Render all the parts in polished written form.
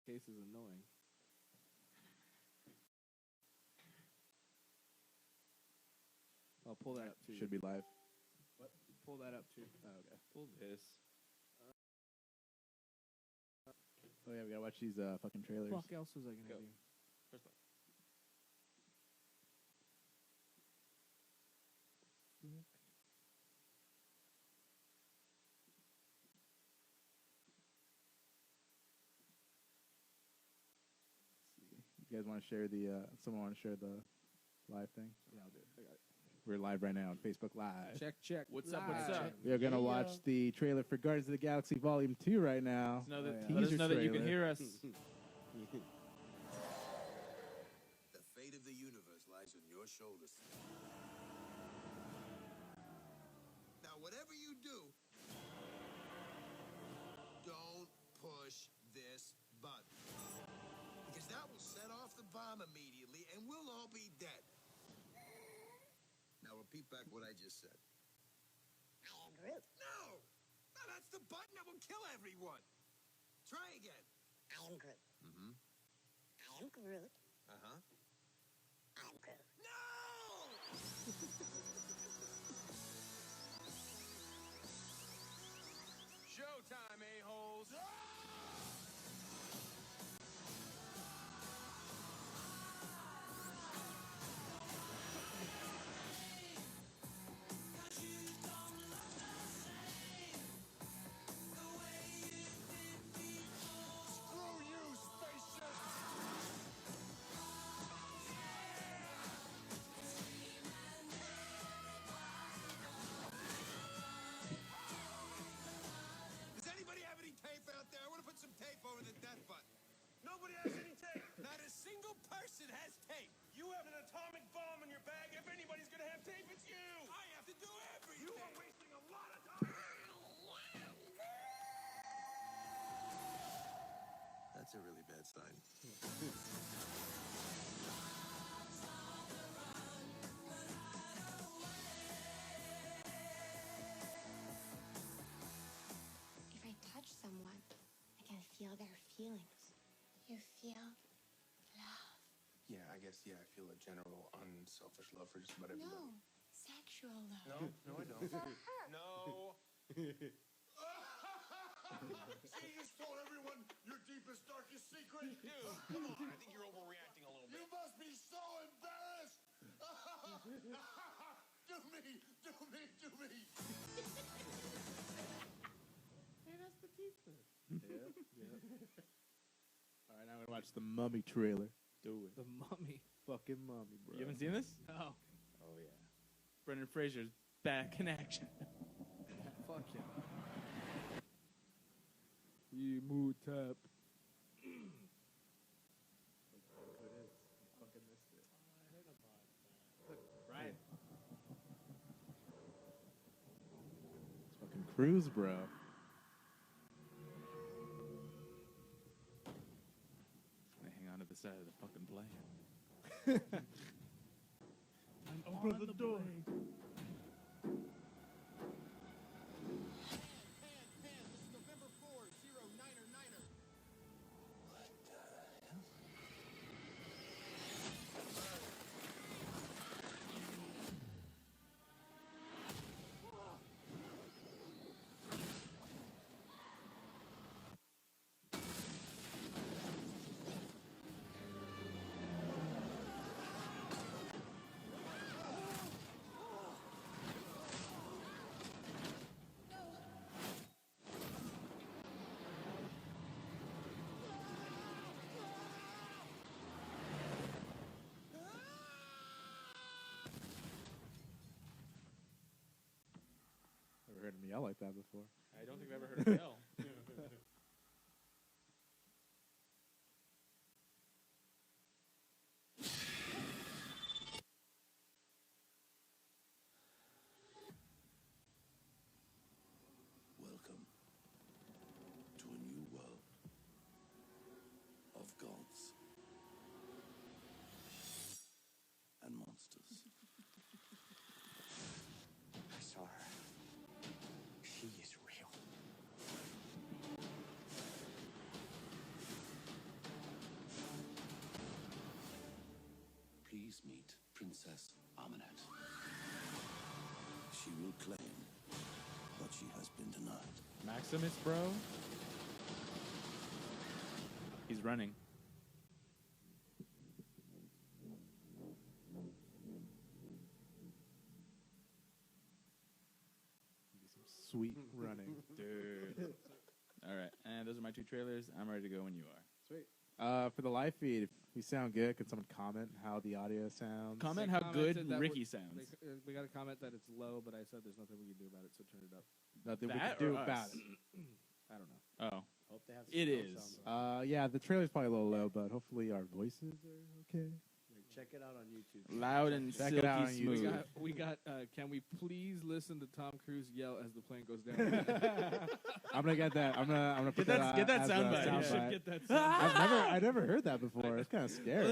case is annoying. I'll pull that up too. Should be live. What? Pull that up too. Oh, okay. Pull this. Oh yeah, we gotta watch these fucking trailers. What the fuck else was I gonna Go. do? First one. You guys want to share the? Someone want to share the live thing? Yeah, I'll do it. I got it. We're live right now on Facebook Live. Check. What's up? Live. What's up? We are gonna watch the trailer for Guardians of the Galaxy Volume 2 right now. Know that, yeah. let us Teaser know that you can trailer. hear us. The fate of the universe lies on your shoulders. Now, whatever you do, don't push this button. Because that will set off the bomb immediately, and we'll all be dead. Now, repeat back what I just said. I am Groot. No! No, that's the button that will kill everyone. Try again. I am Groot. Mm-hmm. I am Groot. Uh-huh. I am Groot. No! Showtime, a-holes! Screw you, spaceship! Does anybody have any tape out there? I want to put some tape over the death button. Nobody has any tape. Not a single person has tape. You have an atomic bomb in your bag. If anybody's gonna have tape, it's you. I have to do everything. You are wasting a lot of time. That's a really bad sign. If I touch someone, I can feel their feelings. You feel love. Yeah, I guess, I feel a general unselfish love for just about everybody. No, sexual love. No, I don't. For her. No. See, you just told everyone your deepest, darkest secret. Dude, come on. I think you're overreacting a little You bit. must be so embarrassed. Do me. Hey, that's the pizza. All right, now we're gonna watch the Mummy trailer. Do it. The mummy. Fucking Mummy, bro. You haven't seen this? Oh, Oh yeah. Brendan Fraser's back in action. fuck yeah. Tap. Right. It's fucking Cruise, bro. They hang on to the side of the fucking plane. Open the door. This is November 4, 09er. Never heard him yell like that before. I don't think I've ever heard him yell. Welcome to a new world of gods and monsters. I saw her. She is real. Princess Amulet. She will claim what she has been denied. Maximus, bro. He's running. Sweet running. Dude. All right. And those are my 2 trailers. I'm ready to go when you are. Sweet. For the live feed, if we sound good, could someone comment how the audio sounds? Comment They how commented good that Ricky sounds. We got a comment that it's low, but I said there's nothing we can do about it, so turn it up. Nothing we That can do or about us? it. I don't know. Oh. Hope they have It some is. sound. Yeah, the trailer's probably a little low, but hopefully our voices are okay. Check it out on YouTube. Loud and Check it out silky on YouTube. smooth. We got can we please listen to Tom Cruise yell as the plane goes down? I'm gonna get that. I'm gonna put Get that. that as a soundbite. You should soundbite. get that sound. I never heard that before. It's kind of scary.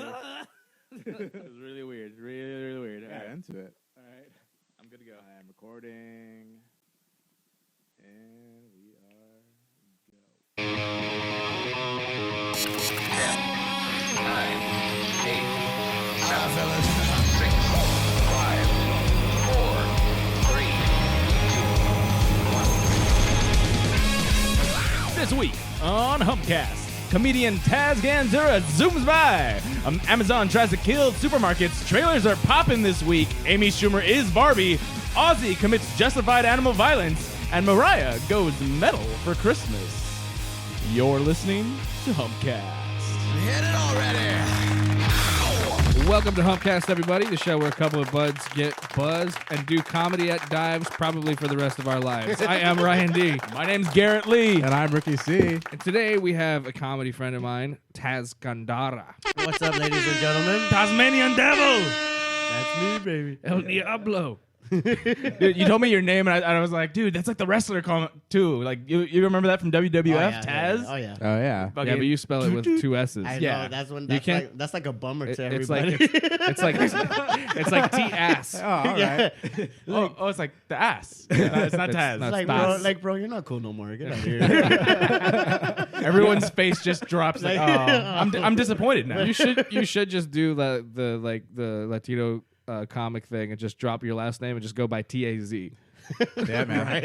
It was really weird. Really, really weird. All Got right. into it. All right. I'm good to go. I am recording, and we are go. 5, 4, 3, 2, 1. This week on Humpcast, comedian Tass zooms by. Amazon tries to kill supermarkets. Trailers are popping this week. Amy Schumer is Barbie. Ozzy commits justified animal violence. And Mariah goes metal for Christmas. You're listening to Humpcast. Hit it already! Welcome to Humpcast, everybody, the show where a couple of buds get buzzed and do comedy at dives, probably for the rest of our lives. I am Ryan D. My name's Garrett Lee. And I'm Ricky C. And today we have a comedy friend of mine, Tass Gandara. What's up, ladies and gentlemen? Tasmanian Devil. That's me, baby. El Diablo. Dude, you told me your name, and I was like, dude, that's like the wrestler comment, too. Like, you remember that from WWF, Taz? Oh, yeah. Oh yeah. Yeah, but you spell it with 2 S's. I Yeah. know. That's when. You That's like a bummer to It's everybody. like it's like T-ass. Oh, all right. Oh, it's like the ass. It's not Taz. not like, Stas. bro, you're not cool no more. Get out of here. Everyone's face just drops. Like, oh, I'm disappointed now. You should just do the Latino comic thing and just drop your last name and just go by T-A-Z. Yeah, man.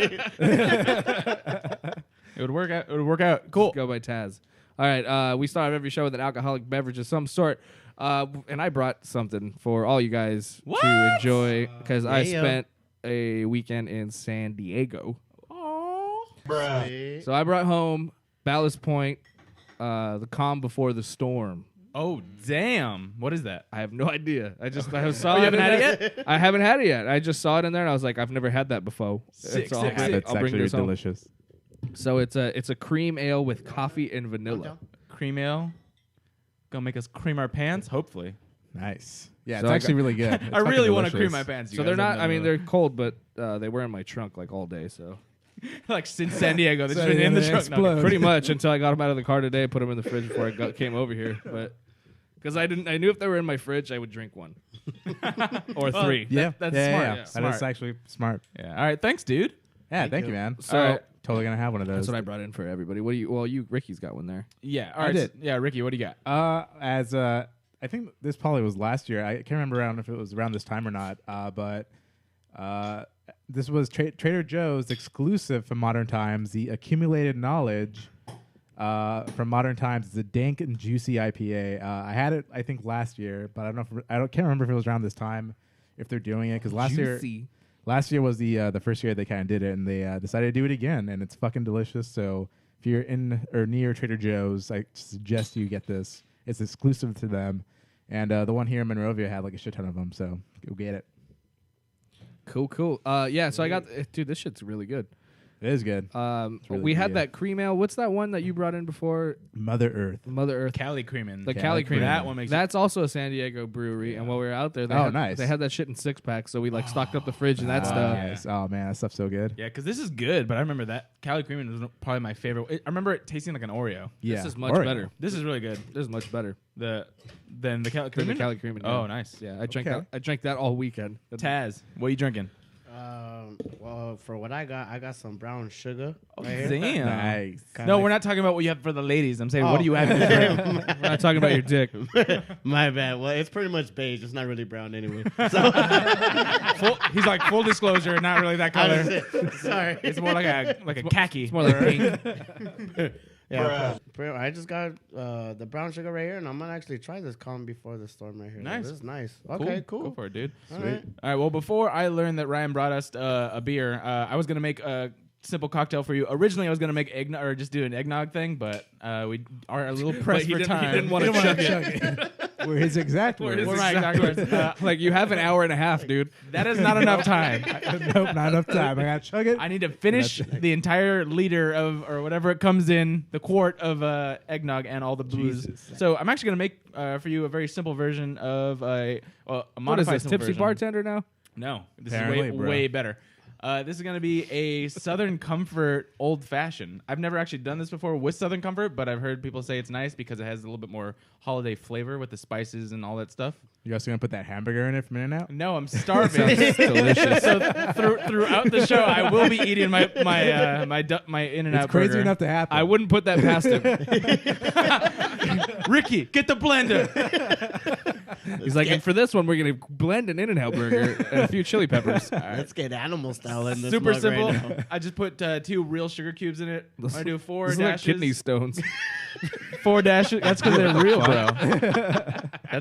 It would work out. It would work out. Cool. Just go by Taz. All right, we start every show with an alcoholic beverage of some sort. And I brought something for all you guys to enjoy because I Yeah. spent a weekend in San Diego. Bruh. So I brought home Ballast Point, the calm before the storm. Oh, damn. What is that? I have no idea. I saw You it. haven't had it yet? I haven't had it yet. I just saw it in there and I was like, I've never had that before. Sick, So sick, I'll, sick. That's I'll bring actually this home. delicious. So it's a cream ale with coffee and vanilla. Cream ale. Gonna make us cream our pants? Hopefully. Nice. Yeah, So it's I actually got- really good. It's I really fucking want to cream delicious. my pants. You So they're guys. not. I mean, they're cold, but they were in my trunk like all day. So like since San Diego. They've So been in the they truck. No, explode. pretty much until I got them out of the car today, put them in the fridge before I came over here. But because I knew if they were in my fridge, I would drink one or Well, 3. Yeah, That's yeah, smart. Yeah. Yeah. That Smart. is actually smart. Yeah. All right. Thanks, dude. Yeah, thank you, man. So- All right. Totally gonna have one of those. That's what I brought in for everybody. What do you? Well, Ricky's got one there. Yeah. All I right. did. Yeah, Ricky, what do you got? I think this probably was last year. I can't remember around if it was around this time or not. But this was Trader Joe's exclusive from Modern Times. The accumulated knowledge from Modern Times. It's a dank and juicy IPA. I had it, I think, last year, but I don't know. Can't remember if it was around this time. If they're doing it, because last year was the first year they kind of did it, and they decided to do it again, and it's fucking delicious. So if you're in or near Trader Joe's, I suggest you get this. It's exclusive to them, and the one here in Monrovia had like a shit ton of them. So go get it. Cool. Yeah. So I got. Dude, this shit's really good. It is good. really We had good. that cream ale. What's that one that you brought in before? Mother Earth. Mother Earth. Cali creamin'. The Cali cream. That one makes That's also a San Diego brewery, and while we were out there, Nice. they had that shit in 6-packs, so we like stocked up the fridge and that stuff. Nice. Oh man, that stuff's so good. Yeah, because this is good, but I remember that Cali creamin' was probably my favorite. I remember it tasting like an Oreo. Yeah, This is much Oreo. better. This is really good. This is much better Than the Cali than the creamin'? Cali cream. Oh, nice. Yeah, I drank Okay. that. I drank that all weekend. Taz, what are you drinking? Well, for what I got some brown sugar. Right here. Damn. Nice. No, we're not talking about what you have for the ladies. I'm saying, what do you have? In the drink? We're not talking about your dick. My bad. Well, it's pretty much beige. It's not really brown anyway. He's like, full disclosure, not really that color. Sorry. It's more like a khaki. It's more like pink. Yeah, I just got the brown sugar right here, and I'm gonna actually try this calm before the storm right here. Nice. This is nice. Okay, cool. Go for it, dude. All right. All right. Well, before I learned that Ryan brought us a beer, I was gonna make a simple cocktail for you. Originally, I was gonna make eggnog or just do an eggnog thing, but we are a little pressed for time. He didn't want to chug it. Were his exact words. Were my exact words. Like, you have an hour and a half, dude. That is not enough time. Nope, not enough time. I got to chug it. I need to finish the entire liter of, or whatever it comes in, the quart of eggnog and all the booze. Jesus. So I'm actually going to make for you a very simple version of a modified What is this, simple tipsy version. bartender now? No, this Apparently, is bro. way better. This is going to be a Southern Comfort Old Fashioned. I've never actually done this before with Southern Comfort, but I've heard people say it's nice because it has a little bit more holiday flavor with the spices and all that stuff. You also going to put that hamburger in it from In-N-Out? No, I'm starving. Sounds delicious. So throughout the show, I will be eating my In-N-Out It's crazy burger. enough to happen. I wouldn't put that past him. Ricky, get the blender. He's like, and for this one, we're going to blend an In-N-Out burger and a few chili peppers. Let's get animal style in this. Super mug simple. Right now. I just put 2 real sugar cubes in it. I do 4 This is like dashes. kidney stones. 4 dashes. That's because they're real, bro.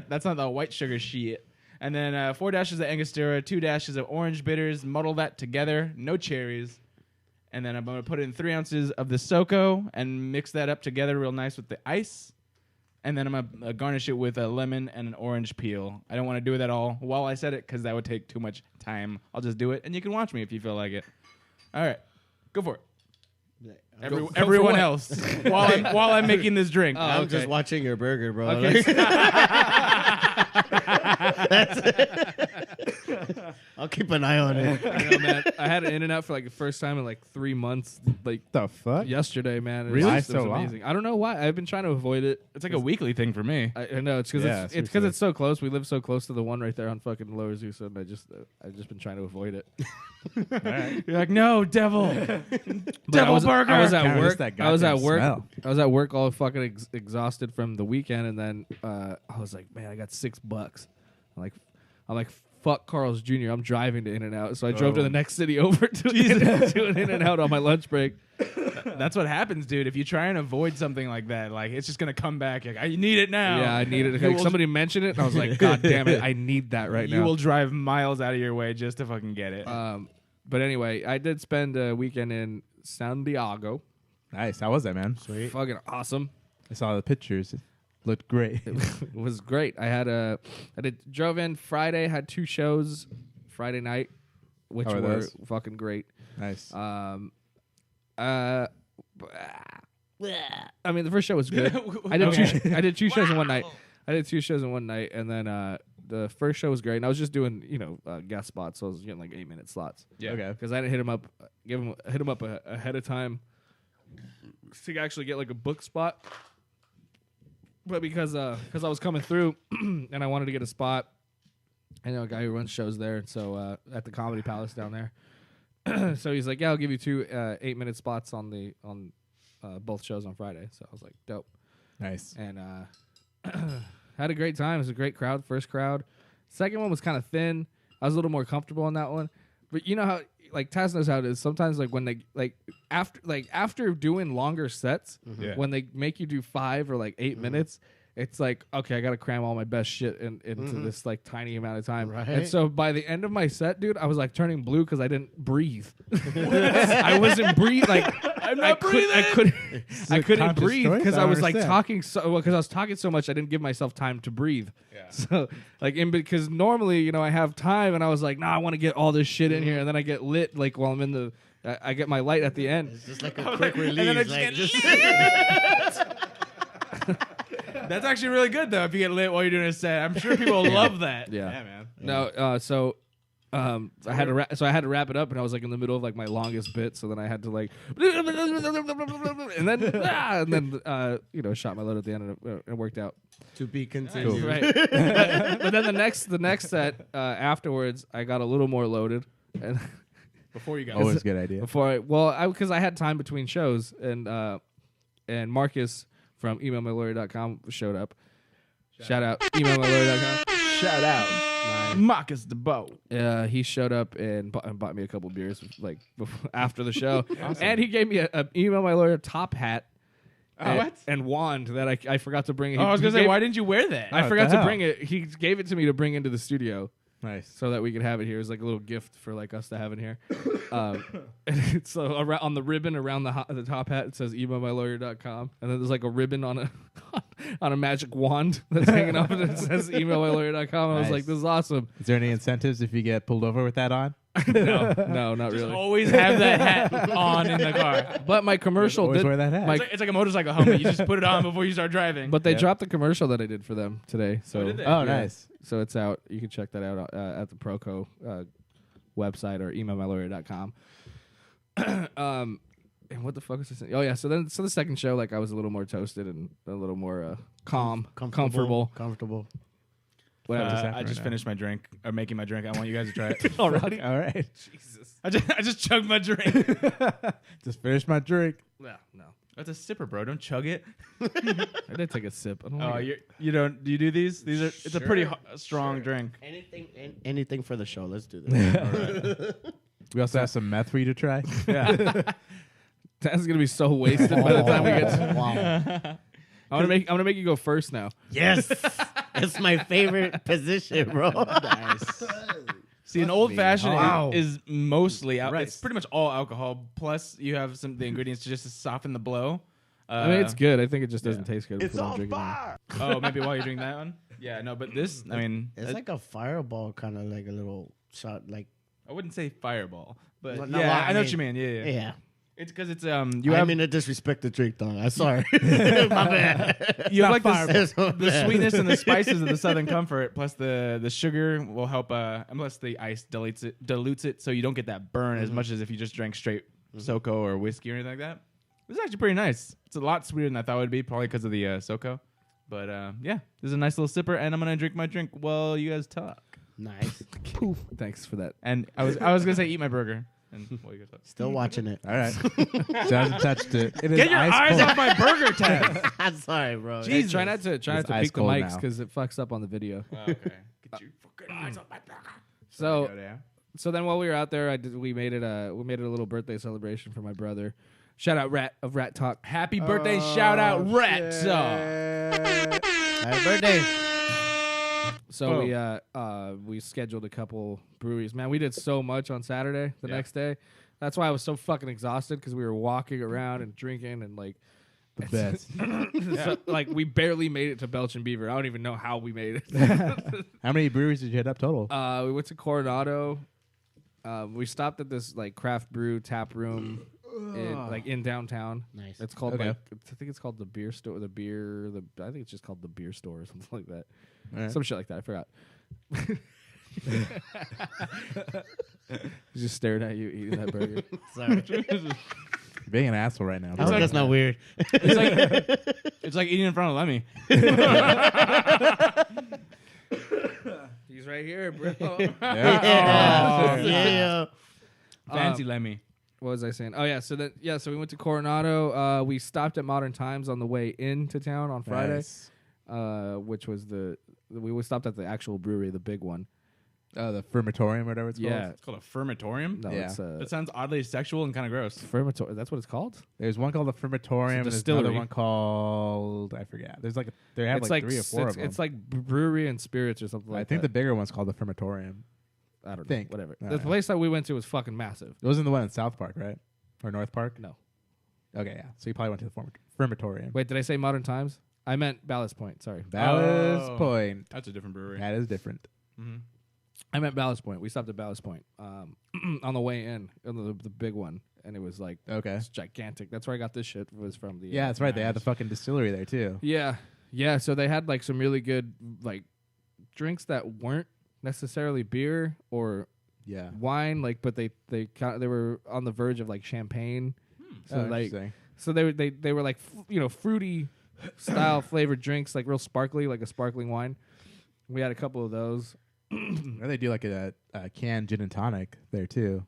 That's not the white sugar shit. And then 4 dashes of Angostura, 2 dashes of orange bitters. Muddle that together. No cherries. And then I'm going to put in 3 ounces of the Soko and mix that up together real nice with the ice. And then I'm going to garnish it with a lemon and an orange peel. I don't want to do that all while I said it because that would take too much time. I'll just do it, and you can watch me if you feel like it. All right. Go for it. Everyone else while I'm making this drink. I'm just watching your burger, bro. Okay. I'll keep an eye on it. I know, man. I had an In-N-Out for like the first time in like 3 months. Like The fuck? yesterday, man. Really? It was So long? amazing. I don't know why. I've been trying to avoid it. It's like a weekly thing for me. I know it's because Yeah, it's because seriously. it's so close. We live so close to the one right there on fucking Lower Zeus, and I've just been trying to avoid it. You're like, no, devil. But I was burger. I was Can't at resist work. that I was at goddamn work. smell. I was at work all fucking exhausted from the weekend, and then I was like, man, I got $6. I'm like, fuck Carl's Jr. I'm driving to In-N-Out, so I drove to the next city over to an In-N-Out on my lunch break. That's what happens, dude. If you try and avoid something like that, like it's just gonna come back. Like, I need it now. Yeah, I needed it. You Like, will- somebody mentioned it, and I was like, God damn it, I need that right You now. will drive miles out of your way just to fucking get it. But anyway, I did spend a weekend in San Diego. Nice. How was that, man? Fucking awesome. I saw the pictures. It looked great. It was great. I drove in Friday, had 2 shows Friday night, which How were were those? fucking great. Nice. I mean, the first show was good. I did 2 shows in one night. And then the first show was great. And I was just doing, guest spots, so I was getting like 8-minute slots. Yeah. Okay. Because I didn't hit him up ahead of time to actually get like a book spot. But because I was coming through and I wanted to get a spot, I know a guy who runs shows there, and so at the Comedy Palace down there. So he's like, "Yeah, I'll give you 2 8-minute spots on both shows on Friday." So I was like, "Dope." Nice. And had a great time. It was a great crowd. First crowd. Second one was kind of thin. I was a little more comfortable on that one. But you know how, like, Tass knows how it is. Sometimes, like, when they after doing longer sets, Yeah. when they make you do 5 or like 8 minutes, it's like, okay, I got to cram all my best shit into this like tiny amount of time. Right. And so by the end of my set, dude, I was like turning blue because I didn't breathe. I wasn't breathing. Like, I'm not breathing. I couldn't conscious breathe choice? because I I don't was like understand. because I was talking so much, I didn't give myself time to breathe. Yeah. So like, because normally, I have time, and I was like, nah, I want to get all this shit in here, and then I get lit like while I'm in the. I get my light at the end. It's just like a quick release. And then I like, just That's actually really good though. If you get lit while you're doing a set, I'm sure people love that. Yeah. Man. No, so I had to wrap it up, and I was like in the middle of like my longest bit, so then I had to like, and then shot my load at the end, and it worked out. to be continued. Right. But then the next set afterwards, I got a little more loaded, and before you got Always a good idea. Because I had time between shows, and Marcus from emailmylawyer.com showed up. Shout out emailmylawyer.com. Shout out, Marcus DeBow. He showed up and bought me a couple beers like after the show, and he gave me a email my lawyer top hat. And wand that I forgot to bring. I was gonna say, why didn't you wear that? I forgot to bring it. He gave it to me to bring into the studio. Nice. So that we could have it here. It's like a little gift for like us to have in here. And so on the ribbon around the top hat, it says emailmylawyer.com. And then there's like a ribbon on a on a magic wand that's hanging up, and it says emailmylawyer.com. And I was like, this is awesome. Is there any incentives if you get pulled over with that on? No, not really. Always have that hat on in the car. But my commercial Always did wear that hat. It's like a motorcycle helmet. You just put it on before you start driving. But they dropped the commercial that I did for them today. So did they? Oh, nice. So it's out. You can check that out at the Proco website or emailmylawyer.com. And what the fuck was this? Oh yeah. So the second show, like I was a little more toasted and a little more calm, comfortable. I just finished my drink, or making my drink. I want you guys to try it. Already? All right. Jesus. I just chugged my drink. Just finished my drink. Yeah, no. That's a sipper, bro. Don't chug it. I did take a sip. I don't Oh, like you don't? Do you do these? These are. It's a pretty strong drink. Anything for the show. Let's do this. All right. We also have some meth for you to try. Yeah. That's gonna be so wasted by the time we get to Wow. I'm gonna make you go first now. Yes. It's my favorite position, bro. Nice. See, an old fashioned is mostly Right. it's pretty much all alcohol. Plus, you have the ingredients to just soften the blow. I mean, it's good. I think it just doesn't taste good. It's on fire. Oh, maybe while you're drinking that one. Yeah, no, but this, I mean, It's like a fireball, kind of like a little shot, like. I wouldn't say fireball, but Well, no, yeah, well, I I know mean- what you mean. Yeah, yeah. Yeah. It's because it's You I mean to disrespect the drink, though. I'm sorry. My bad. you have like It's so the bad. sweetness and the spices of the Southern Comfort, plus the sugar will help. And plus the ice dilutes it, so you don't get that burn as much as if you just drank straight SoCo or whiskey or anything like that. This is actually pretty nice. It's a lot sweeter than I thought it would be, probably because of the SoCo. But yeah, this is a nice little sipper, and I'm gonna drink my drink while you guys talk. Nice. Poof. Thanks for that. And I was gonna say eat my burger. And while you guys talk. Still watching it. All right. She hasn't touched it. It is Get your ice eyes cold. off my burger, Taz. I'm sorry, bro. Hey, try not to It's peek ice the cold mics now. because it fucks up on the video. Okay. Get your fucking eyes off my burger. So then while we were out there, we made it a little birthday celebration for my brother. Shout out Rat Talk. Happy birthday! Shout out Rat Talk. Happy birthday. So we scheduled a couple breweries. Man, we did so much on Saturday. The next day, that's why I was so fucking exhausted because we were walking around and drinking and like The best. so, like we barely made it to Belch and Beaver. I don't even know how we made it. How many breweries did you hit up total? We went to Coronado. We stopped at this like craft brew tap room in downtown. Nice. It's called Okay. like I think it's called the beer store. I think it's just called the beer store or something like that. All right. Some shit like that. I forgot. He's just staring at you eating that burger. Sorry. You're being an asshole right now. I hope that's not weird. It's like eating in front of Lemmy. He's right here, bro. Yeah. Fancy Lemmy. What was I saying? Oh yeah, so we went to Coronado. We stopped at Modern Times on the way into town on Friday, Nice. which was we stopped at the actual brewery, the big one. The fermatorium, or whatever it's Yeah. called. It's called a fermatorium. No, Yeah. it's That sounds oddly sexual and kind of gross. fermatorium. That's what it's called. There's one called the fermatorium, and there's distillery. another one called I forget. There's like they have It's like 3 or 4 of them. It's like brewery and spirits or something like I think that. the bigger one's called the fermatorium. I don't think. know. Whatever. I The don't know. place that we went to was fucking massive. It wasn't the one in South Park, right? Or North Park? No. Okay, yeah. So you probably went to the fermatorium. Wait, did I say Modern Times? I meant Ballast Point. Sorry. Ballast Oh. Point. That's a different brewery. That is different. Mm-hmm. I meant Ballast Point. We stopped at Ballast Point on the way in, on the big one, and it was like Okay. it's gigantic. That's where I got this shit. Was from the Yeah, that's right. They had the fucking distillery there too. yeah. So they had like some really good like drinks that weren't necessarily beer or Yeah. wine, like, but they were on the verge of like champagne. So Oh, like, interesting. so they were like fruity style flavored drinks, like real sparkly, like a sparkling wine. We had a couple of those. Or they do like a canned gin and tonic there too.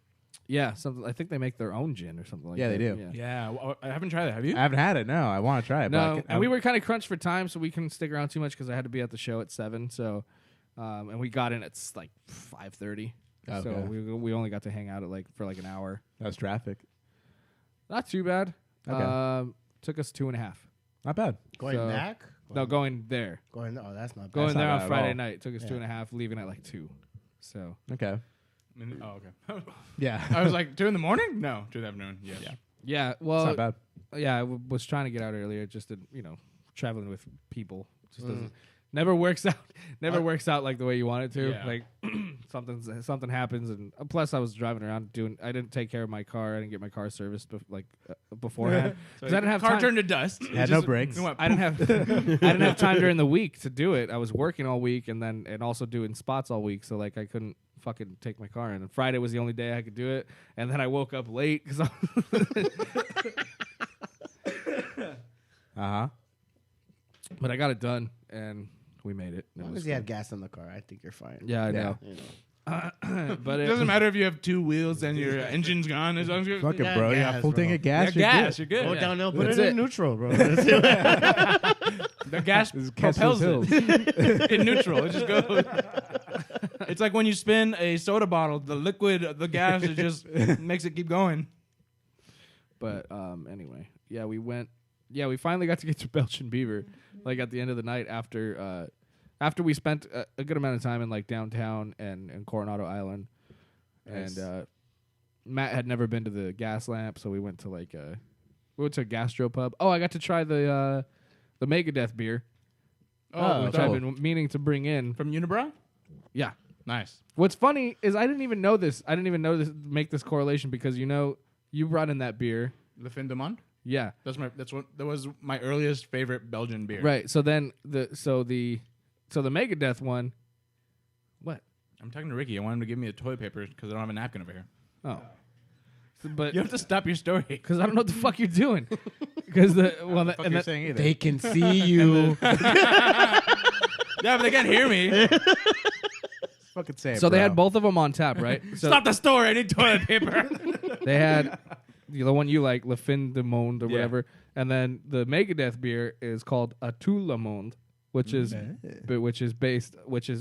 Yeah, something. I think they make their own gin or something like Yeah, that. they do. Yeah, I haven't tried that. Have you? I haven't had it. No, I want to try it. but I No, can- and we were kind of crunched for time, so we couldn't stick around too much because I had to be at the show at 7. So, and we got in at like 5:30. Okay. So we only got to hang out at for an hour. That was traffic. Not too bad. Okay. Took us 2.5. Not bad. Going So- back? No, going there. Going. Oh, that's not bad. Going not there bad on at Friday all. night. Took us Yeah. 2.5, leaving at like 2. So Okay. Oh, okay. Yeah. I was like 2 in the morning. No, 2 in the afternoon. Yeah. yeah, It's well, not bad. yeah, I was trying to get out earlier. Just to, traveling with people just doesn't never works out. Never works out like the way you want it to. Yeah. Like something happens, and plus I was driving around I didn't take care of my car. I didn't get my car serviced beforehand because I didn't have car time. turned to dust. It Had no just- brakes. it went I didn't have I didn't have time during the week to do it. I was working all week and also doing spots all week, so like I couldn't fucking take my car in. And Friday was the only day I could do it, and then I woke up late because but I got it done and we made it. As long as you have gas in the car, I think you're fine. Yeah, I Yeah. know. You know. But It doesn't matter if you have 2 wheels and your engine's gone. As long as you Fuck it, Yeah, bro. You gas, got full bro. tank of gas. yeah, you're gas, good. you're good. Go Yeah. downhill, put That's it it. in neutral, bro. The gas This is propels Kessel's it in neutral. It just goes. It's like when you spin a soda bottle, the liquid, the gas, it just makes it keep going. But anyway, yeah, we went. Yeah, we finally got to get to Belgian Beaver, like at the end of the night after we spent a good amount of time in like downtown and Coronado Island, Nice. and Matt had never been to the Gas Lamp, so we went to a gastropub. Oh, I got to try the Megadeth beer, Oh, which cool. I've been meaning to bring in. From Unibrow? Yeah. Nice. What's funny is I didn't even know this. I didn't even know this. Make this correlation because you brought in that beer. Le Fin de Monde? Yeah. That was my earliest favorite Belgian beer. Right. So then the Megadeth one. What? I'm talking to Ricky. I want him to give me the toilet paper because I don't have a napkin over here. Oh. But You have to stop your story. because I don't know what the fuck you're doing. Because Fuck you're saying either. They can see you. Yeah, but they can't hear me. Fucking say it, so they bro. had both of them on tap, right? So Stop the story. I need toilet paper. they had the one you like, Le Fin de Monde or Yeah. whatever, and then the Megadeth beer is called A Tout Le Monde, which is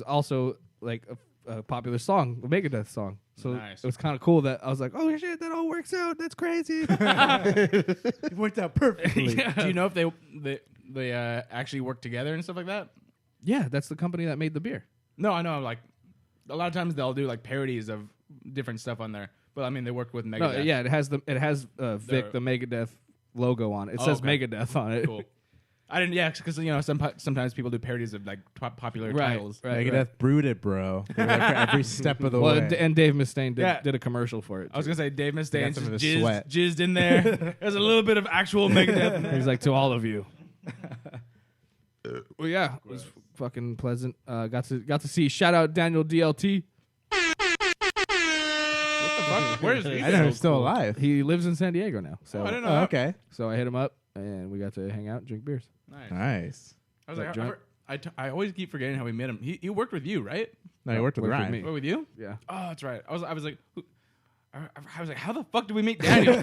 also like a popular song, a Megadeth song. So Nice. it was kind of cool that I was like, oh shit, that all works out. That's crazy. It worked out perfectly. Do you know if they actually work together and stuff like that? Yeah, that's the company that made the beer. No, I know. Like a lot of times they'll do like parodies of different stuff on there. But I mean, they work with No, Megadeth. yeah, it has Vic, the Megadeth logo on it. It says okay. Megadeth on it. Cool. I didn't. Yeah, because sometimes people do parodies of like popular Right, titles. right. Megadeth brewed it, bro. They were there for every step of the Well, way. and Dave Mustaine Yeah. did a commercial for it. I was gonna say Dave Mustaine some of just his sweat. jizzed in there. There's a little bit of actual Megadeth in there. He's like, to all of you. Well, yeah, it was fucking pleasant. Got to see. Shout out Daniel DLT. Where is he? I know he's still alive. He lives in San Diego now. So, I didn't know. Oh, that. okay. so I hit him up and we got to hang out, and drink beers. Nice. Nice. I was Like like, drunk? I always keep forgetting how we met him. He worked with you, right? No, he worked with Worked with Ryan. me. What, with you? Yeah. Oh, that's right. I was like, I was like, how the fuck did we meet Daniel?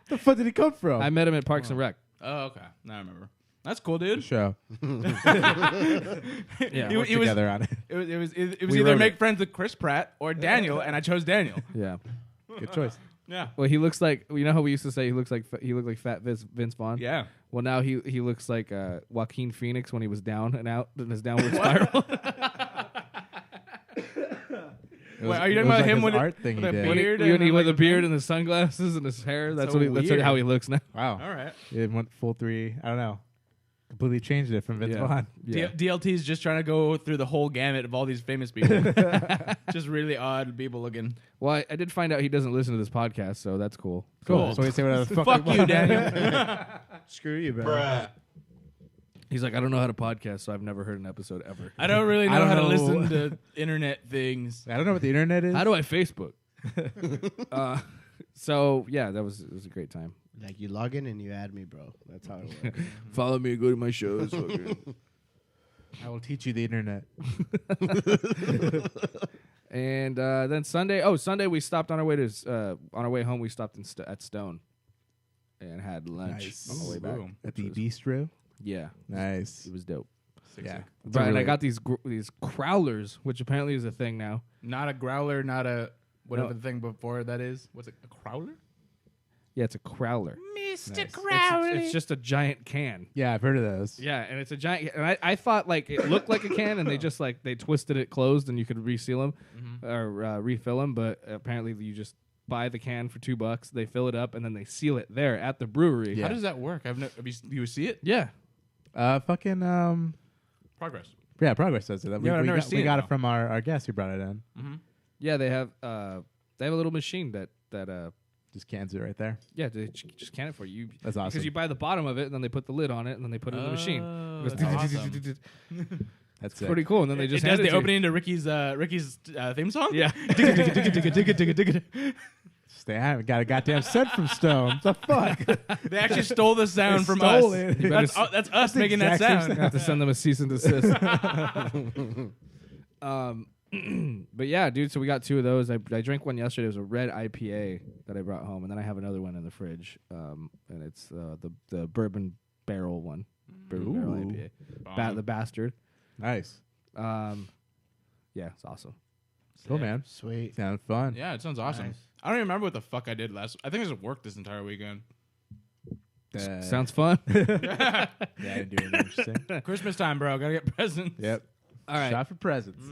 The fuck did he come from? I met him at Parks and Rec. Oh, okay. Now I remember. That's cool, dude. show. Yeah. He Worked was together on it. it was We either wrote make it. friends with Chris Pratt or Daniel, and I chose Daniel. Yeah. Good choice. Yeah. Well, he looks like, you know how we used to say he looked like fat Vince Vaughn? Yeah. Well, now he looks like Joaquin Phoenix when he was down and out in his downward spiral. Wait, are you it talking was about like him his with art thing he with a did. beard? When he and with a like beard and the sunglasses and his hair. That's So that's weird. how he looks now. Wow. All right. It went full 3. I don't know. Completely changed it from Vince Vaughn. Yeah. DLT's just trying to go through the whole gamut of all these famous people. Just really odd people looking. Well, I did find out he doesn't listen to this podcast, so that's cool. Cool. So we say whatever the fuck. Fuck we you, want. Daniel. Screw you, bro. He's like, I don't know how to podcast, so I've never heard an episode ever. I don't really I know don't how to know. listen to internet things. I don't know what the internet is. How do I Facebook? So yeah, it was a great time. Like, you log in and you add me, bro. That's how it works. Follow me, go to my shows. I will teach you the internet. And then Sunday we stopped on our way home. We stopped at Stone and had lunch Nice. on the way back. Boom. At the which was- bistro. Yeah, Nice. it was dope. Yeah. But and I got these crowlers, which apparently is a thing now. Not a growler, not a whatever No. the thing before that is. What's it? A crowler? Yeah, it's a crowler. Mr. It's just a giant can. Yeah, I've heard of those. Yeah, and it's a giant. And I thought like it looked like a can, and they just like they twisted it closed, and you could reseal them or refill them. But apparently, you just buy the can for $2. They fill it up, and then they seal it there at the brewery. Yeah. How does that work? Do you see it? Yeah. Fucking Progress. yeah, Progress does it. Yeah, I've never seen we it, got though. it from our guest who brought it in. Yeah, they have a little machine that Just cans it right there. yeah, they just can it for you. That's awesome. Because you buy the bottom of it, and then they put the lid on it, and then they put it in the machine. Oh, It goes that's awesome. That's it. pretty cool. And then they just It does hand the to you. opening to Ricky's theme song? Yeah. They haven't got a goddamn cent from Stone. The fuck? They actually stole the sound They from stole us. it. That's us the making that exact same sound. I have to send them a cease and desist. But yeah, dude. So we got 2 of those. I drank one yesterday. It was a red IPA that I brought home, and then I have another one in the fridge. And it's the bourbon barrel one, bourbon barrel IPA, the bastard. Nice. Yeah, it's awesome. Cool, man. Sweet. Sounds fun. Yeah, it sounds awesome. Nice. I don't even remember what the fuck I did last. I think I just worked this entire weekend. Sounds fun. Yeah, I didn't do anything interesting. Christmas time, bro. Gotta get presents. Yep. All right. Shot for presents.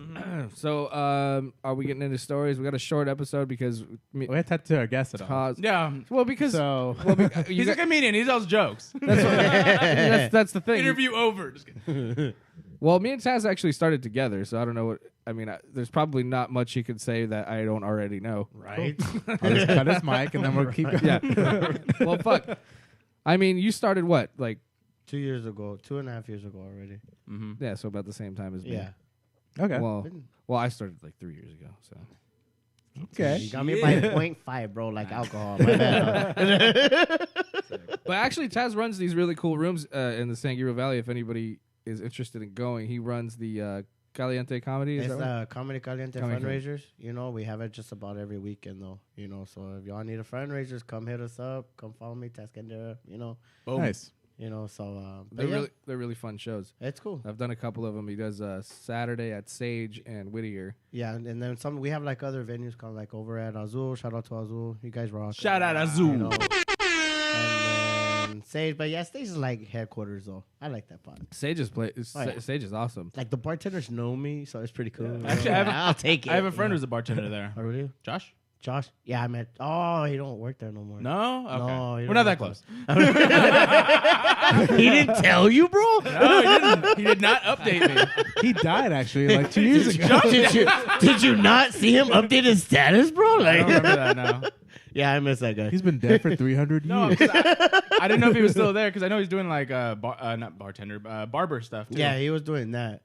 So, are we getting into stories? We got a short episode because We had to talk to our guest at all. Taz. Yeah. Well, because So He's a comedian. He tells jokes. that's the thing. Interview over. Just kidding. Well, me and Tass actually started together, so I don't know what. I mean, there's probably not much he could say that I don't already know. Right? I'll just cut his mic and then we'll keep going. Yeah. Well, fuck. I mean, you started what? Like, 2 years ago, 2.5 years ago already. yeah, so about the same time as me. Yeah. Okay. Well, I started like 3 years ago. So. Okay. You got me by 0.5, bro, like alcohol. My bad. But actually, Taz runs these really cool rooms in the San Gabriel Valley. If anybody is interested in going, he runs the Caliente Comedy. Is It's that right? Comedy Caliente Comedy fundraisers. You know, we have it just about every weekend, though. You know, so if y'all need a fundraiser, come hit us up. Come follow me, Taskender. You know, Nice. you know. So They're really fun shows. it's cool. I've done a couple of them. He does Saturday at Sage and Whittier. Yeah, and then some. We have like other venues called like over at Azul. Shout out to Azul. You guys rock. Shout out Azul. You know. And then Sage, but yeah, Sage is like headquarters though. I like that part. Sage is yeah. Sage is awesome. Like the bartenders know me, so it's pretty cool. Actually, I'll take it. I have a friend who's a bartender there. Oh, really? Josh? Josh? Yeah, I met. Oh, he don't work there no more. No? Okay. No, you We're don't not that work close. He didn't tell you, bro. No, he didn't. He did not update me. He died actually like 2 years ago. Did you not see him update his status, bro? I Like, don't remember that now. yeah, I miss that guy. He's been dead for 300 No, years. 'cause I didn't know if he was still there because I know he's doing like not bartender, barber stuff too. Yeah, he was doing that.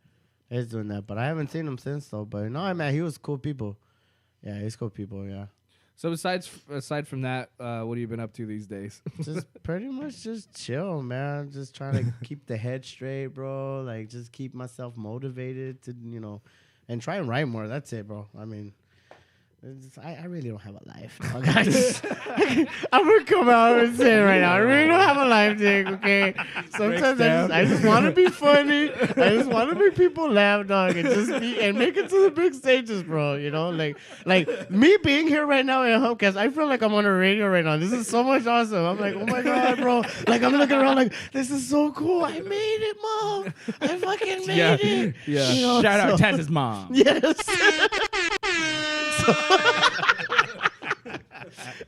He's doing that, but I haven't seen him since though. But no, man, he was cool people. Yeah, he's cool people. Yeah, So aside from that, what have you been up to these days? just pretty much just chill, man. Just trying to keep the head straight, bro. Like just keep myself motivated to and try and write more. That's it, bro. I mean. I really don't have a life. Dog. I'm gonna come out and say it right now. I really don't have a life, Dick. Okay. Sometimes I just want to be funny. I just want to make people laugh, dog, and just and make it to the big stages, bro. You know, like me being here right now in Humpcast, I feel like I'm on a radio right now. This is so much awesome. I'm like, oh my god, bro. Like I'm looking around like this is so cool. I made it, mom. I fucking made it. Yeah. You know, Shout out so- Tass's mom. Yes.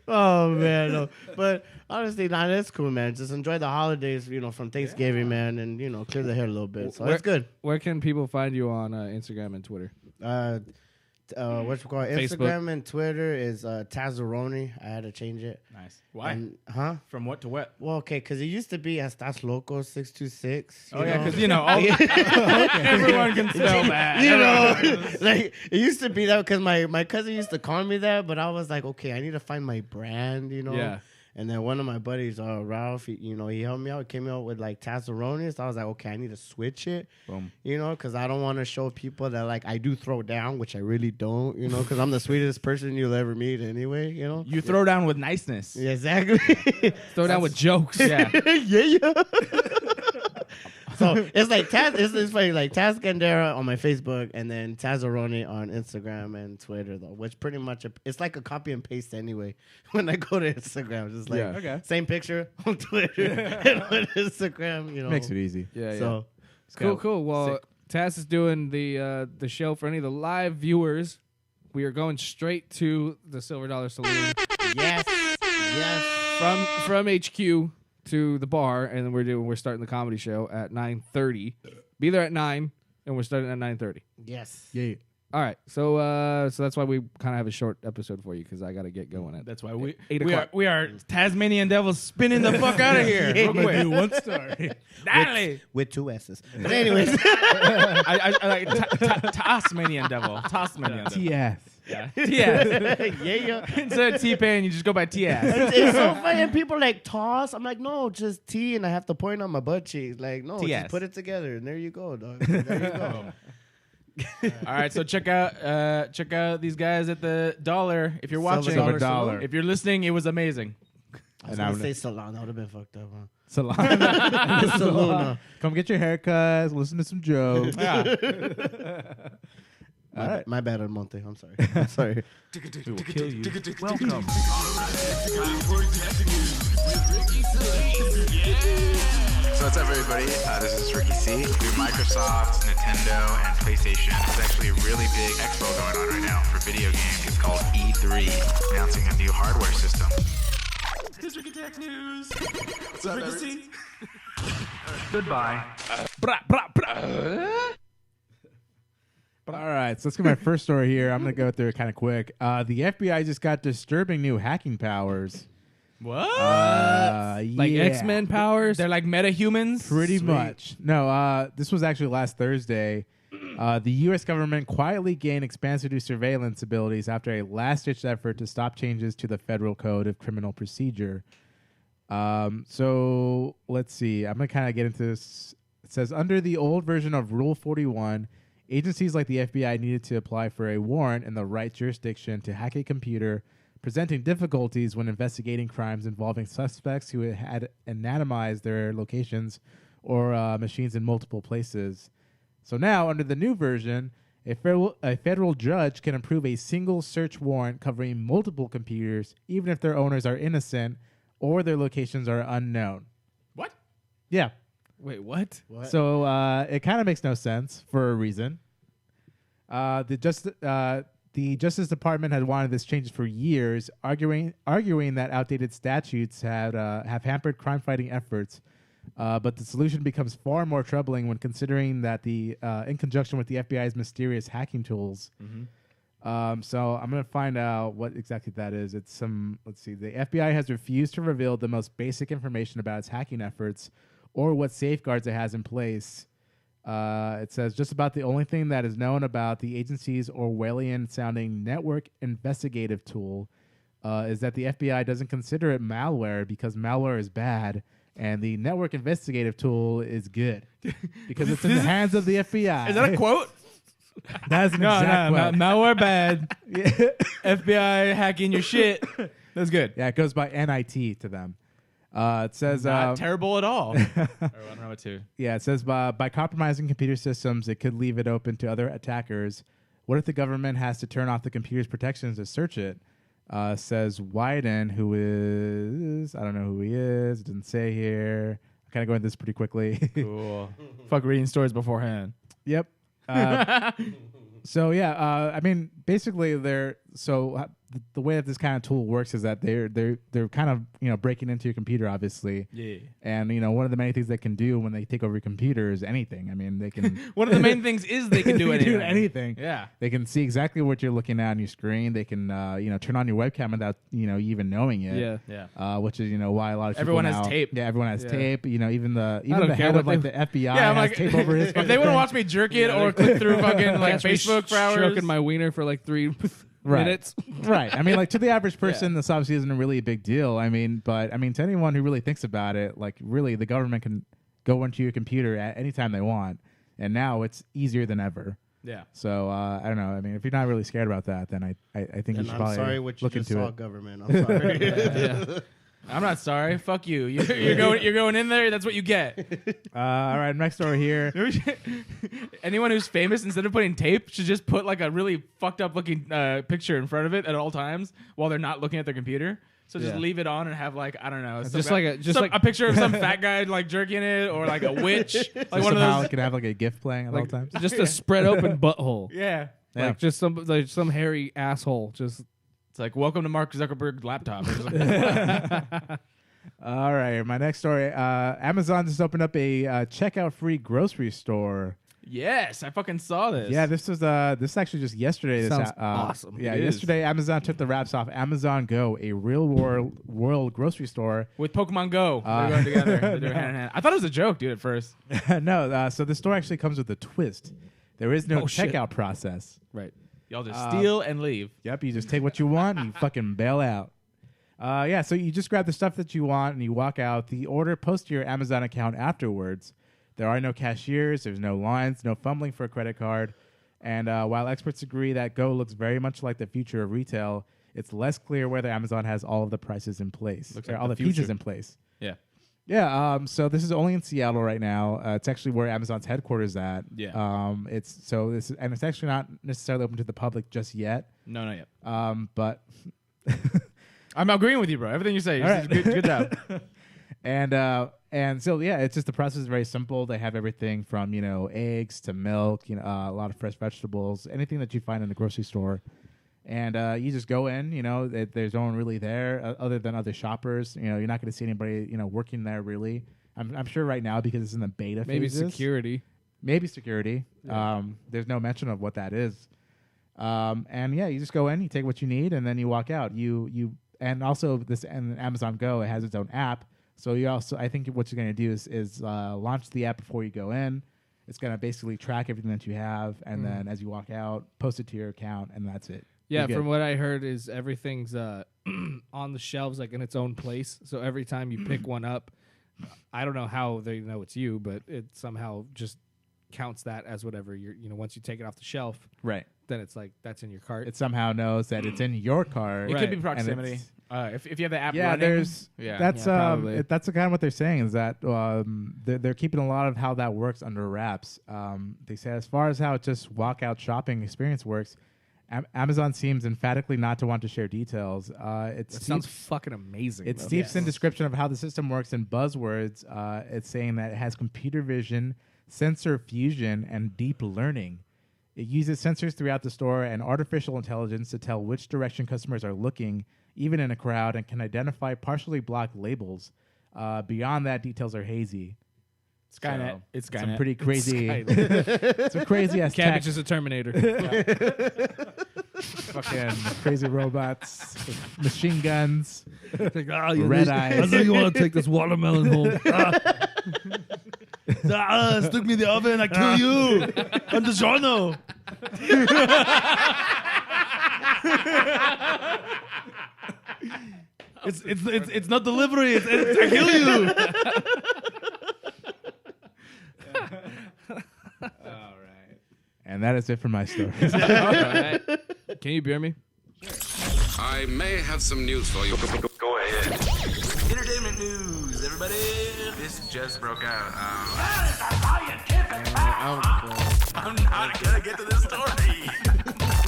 Oh man, no. But honestly, nah, that's cool, man. Just enjoy the holidays, from Thanksgiving, man, and clear the hair a little bit. So it's good. Where can people find you on Instagram and Twitter? What's it called? Facebook. Instagram and Twitter is Tazzaroni. I had to change it. Nice. Why? And, From what to what? Well, okay, because it used to be Estás Loco 626. Oh yeah, because everyone can spell that. Like it used to be that because my cousin used to call me that, but I was like, okay, I need to find my brand, Yeah. And then one of my buddies, Ralph, he helped me out, came out with like Tassaronis. I was like, okay, I need to switch it, Boom. because I don't want to show people that like I do throw down, which I really don't, because I'm the sweetest person you'll ever meet anyway, You throw down with niceness. Yeah, exactly. Throw down with jokes. Yeah. yeah. So it's like it's funny, like Tass Gandera on my Facebook and then Tazzaroni on Instagram and Twitter though, which pretty much it's like a copy and paste anyway. When I go to Instagram, just like same picture on Twitter and on Instagram, Makes it easy. Yeah, So Cool. Well, Tass is doing the show for any of the live viewers. We are going straight to the Silver Dollar Saloon yes. from HQ to the bar, and then we're starting the comedy show at 9:30. Be there at 9, and we're starting at 9:30. Yes. Yeah. All right, so that's why we kind of have a short episode for you because I got to get going at. That's why we 8 o'clock. we are Tasmanian devils spinning the fuck out of here. Real quick. One story. Dale. With 2 S's. But anyways. I like Tasmanian devil. Tasmanian devil. TS. Yeah. yeah. Instead of T-Pain, you just go by T-ass. It's so funny. And people like toss. I'm like, no, just T, and I have to point on my butt cheeks. Like, no, TS. just put it together, and there you go, dog. There you go. All right, so check out these guys at the Dollar if you're watching. Silver Dollar. If you're listening, it was amazing. I was going to say salon. That would have been fucked up, huh? Salon. Salon. Come get your haircuts. Listen to some jokes. Yeah. All right. My bad, Monte. I'm sorry. I'm sorry. We will kill you. Welcome. So what's up, everybody? This is Ricky C. Through Microsoft, Nintendo, and PlayStation, there's actually a really big expo going on right now for video games. It's called E3, announcing a new hardware system. Here's Ricky Tech News. What's up, Ricky C? Goodbye. All right, so let's get my first story here. I'm going to go through it kind of quick. The FBI just got disturbing new hacking powers. What? Like yeah. X-Men powers. They're like meta-humans? Pretty Sweet. much. No, this was actually last Thursday. The U.S. government quietly gained expansive new surveillance abilities after a last-ditch effort to stop changes to the Federal Code of Criminal Procedure. So let's see. I'm going to kind of get into this. It says, under the old version of Rule 41, agencies like the FBI needed to apply for a warrant in the right jurisdiction to hack a computer, presenting difficulties when investigating crimes involving suspects who had anonymized their locations or machines in multiple places. So now, under the new version, a federal judge can approve a single search warrant covering multiple computers, even if their owners are innocent or their locations are unknown. What? Yeah. Wait, what? So it kind of makes no sense for a reason. The Justice Department had wanted this changes for years, arguing that outdated statutes have hampered crime-fighting efforts. But the solution becomes far more troubling when considering that in conjunction with the FBI's mysterious hacking tools. Mm-hmm. So I'm going to find out what exactly that is. It's let's see. The FBI has refused to reveal the most basic information about its hacking efforts or what safeguards it has in place. It says just about the only thing that is known about the agency's Orwellian-sounding network investigative tool is that the FBI doesn't consider it malware because malware is bad, and the network investigative tool is good because it's in the hands of the FBI. Is that a quote? That's an exact quote. Malware bad. FBI hacking your shit. That's good. Yeah, it goes by NIT to them. It says Not terrible at all. I don't know what to. Yeah, it says by compromising computer systems, it could leave it open to other attackers. What if the government has to turn off the computer's protections to search it? Says Wyden, who is, I don't know who he is. It didn't say here. I'm kind of going this pretty quickly. Cool. Fuck reading stories beforehand. Yep. So yeah, I mean, basically, the way that this kind of tool works is that they're kind of breaking into your computer, obviously. Yeah. And one of the many things they can do when they take over your computer is anything. I mean, they can. One of the main things is they can do anything. anything. Yeah. They can see exactly what you're looking at on your screen. They can turn on your webcam without you even knowing it. Yeah. Which is why a lot of Everyone people has now, tape. Yeah, everyone has Yeah. tape. Even the don't care head what of like they- the FBI Yeah, I'm has like, tape over his. if they want to watch me jerk it or click through fucking like Catch me Facebook for hours, stroking my wiener for like 3 minutes. Right. I mean, like to the average person, this obviously isn't really a big deal. I mean, but I mean, to anyone who really thinks about it, like really, the government can go into your computer at any time they want, and now it's easier than ever. Yeah. So I don't know. I mean, if you're not really scared about that, then I think you should probably I'm sorry what you look just into saw, it. government. I'm sorry. Yeah. I'm not sorry. Fuck you. You're going in there. That's what you get. All right, next story here. Anyone who's famous, instead of putting tape, should just put like a really fucked up looking picture in front of it at all times while they're not looking at their computer. So just leave it on and have like, I don't know, a picture of some fat guy like jerking it, or like a witch, like So one of somehow those. it can have like a GIF playing at all times. Just a spread open butthole. Yeah. Like just some hairy asshole. Just It's like, welcome to Mark Zuckerberg's laptop. Or something. All right, my next story. Amazon just opened up a checkout-free grocery store. Yes, I fucking saw this. Yeah, this was this actually just yesterday. Sounds awesome. Yeah, It yesterday Amazon took the wraps off Amazon Go, a real world grocery store. With Pokemon Go. They're going together. They're hand in hand. I thought it was a joke, dude, at first. No, so the store actually comes with a twist. There is no checkout process. right. Y'all just steal and leave. Yep, you just take what you want and you fucking bail out. Yeah, so you just grab the stuff that you want and you walk out. The order posts to your Amazon account afterwards. There are no cashiers. There's no lines, no fumbling for a credit card. And while experts agree that Go looks very much like the future of retail, it's less clear whether Amazon has all of the prices in place. Looks like all the the features future. in place. Yeah. Yeah, so this is only in Seattle right now. It's actually where Amazon's headquarters at. Yeah. It's actually not necessarily open to the public just yet. No, not yet. But I'm agreeing with you, bro. Everything you say. All right. Good job. And so yeah, it's just the process is very simple. They have everything from eggs to milk, a lot of fresh vegetables, anything that you find in the grocery store. And you just go in, there's no one really there other than other shoppers. You're not going to see anybody, working there really. I'm sure right now because it's in the beta Maybe phases. Maybe security. Yeah. There's no mention of what that is. And yeah, you just go in, you take what you need, and then you walk out. And also and Amazon Go, it has its own app. So I think what you're going to do is launch the app before you go in. It's going to basically track everything that you have, and then as you walk out, post it to your account, and that's it. Yeah, from what I heard is everything's on the shelves like in its own place. So every time you pick one up, I don't know how they know it's you, but it somehow just counts that as whatever you're. Once you take it off the shelf, Right. then it's like that's in your cart. It somehow knows that it's in your cart. It could be and proximity. If you have the app Yeah, running. that's probably. that's kind of what they're saying is that they're keeping a lot of how that works under wraps. They say as far as how just walkout shopping experience works, Amazon seems emphatically not to want to share details. That sounds fucking amazing. It steeps in description of how the system works in buzzwords. It's saying that it has computer vision, sensor fusion, and deep learning. It uses sensors throughout the store and artificial intelligence to tell which direction customers are looking, even in a crowd, and can identify partially blocked labels. Beyond that, details are hazy. Skynet. So, It's Skynet. some pretty crazy. Skynet. It's a crazy ass Cabbage is a Terminator. fucking crazy robots, with machine guns, Like, red eyes. you want to take this watermelon home. Stick me in the oven, I kill you. I'm DiGiorno. It's not delivery. It's I kill you. All right. And that is it for my story. All right. Can you beer me? I may have some news for you. Go ahead. Entertainment news, everybody. This just broke out. I'm not gonna get to this story.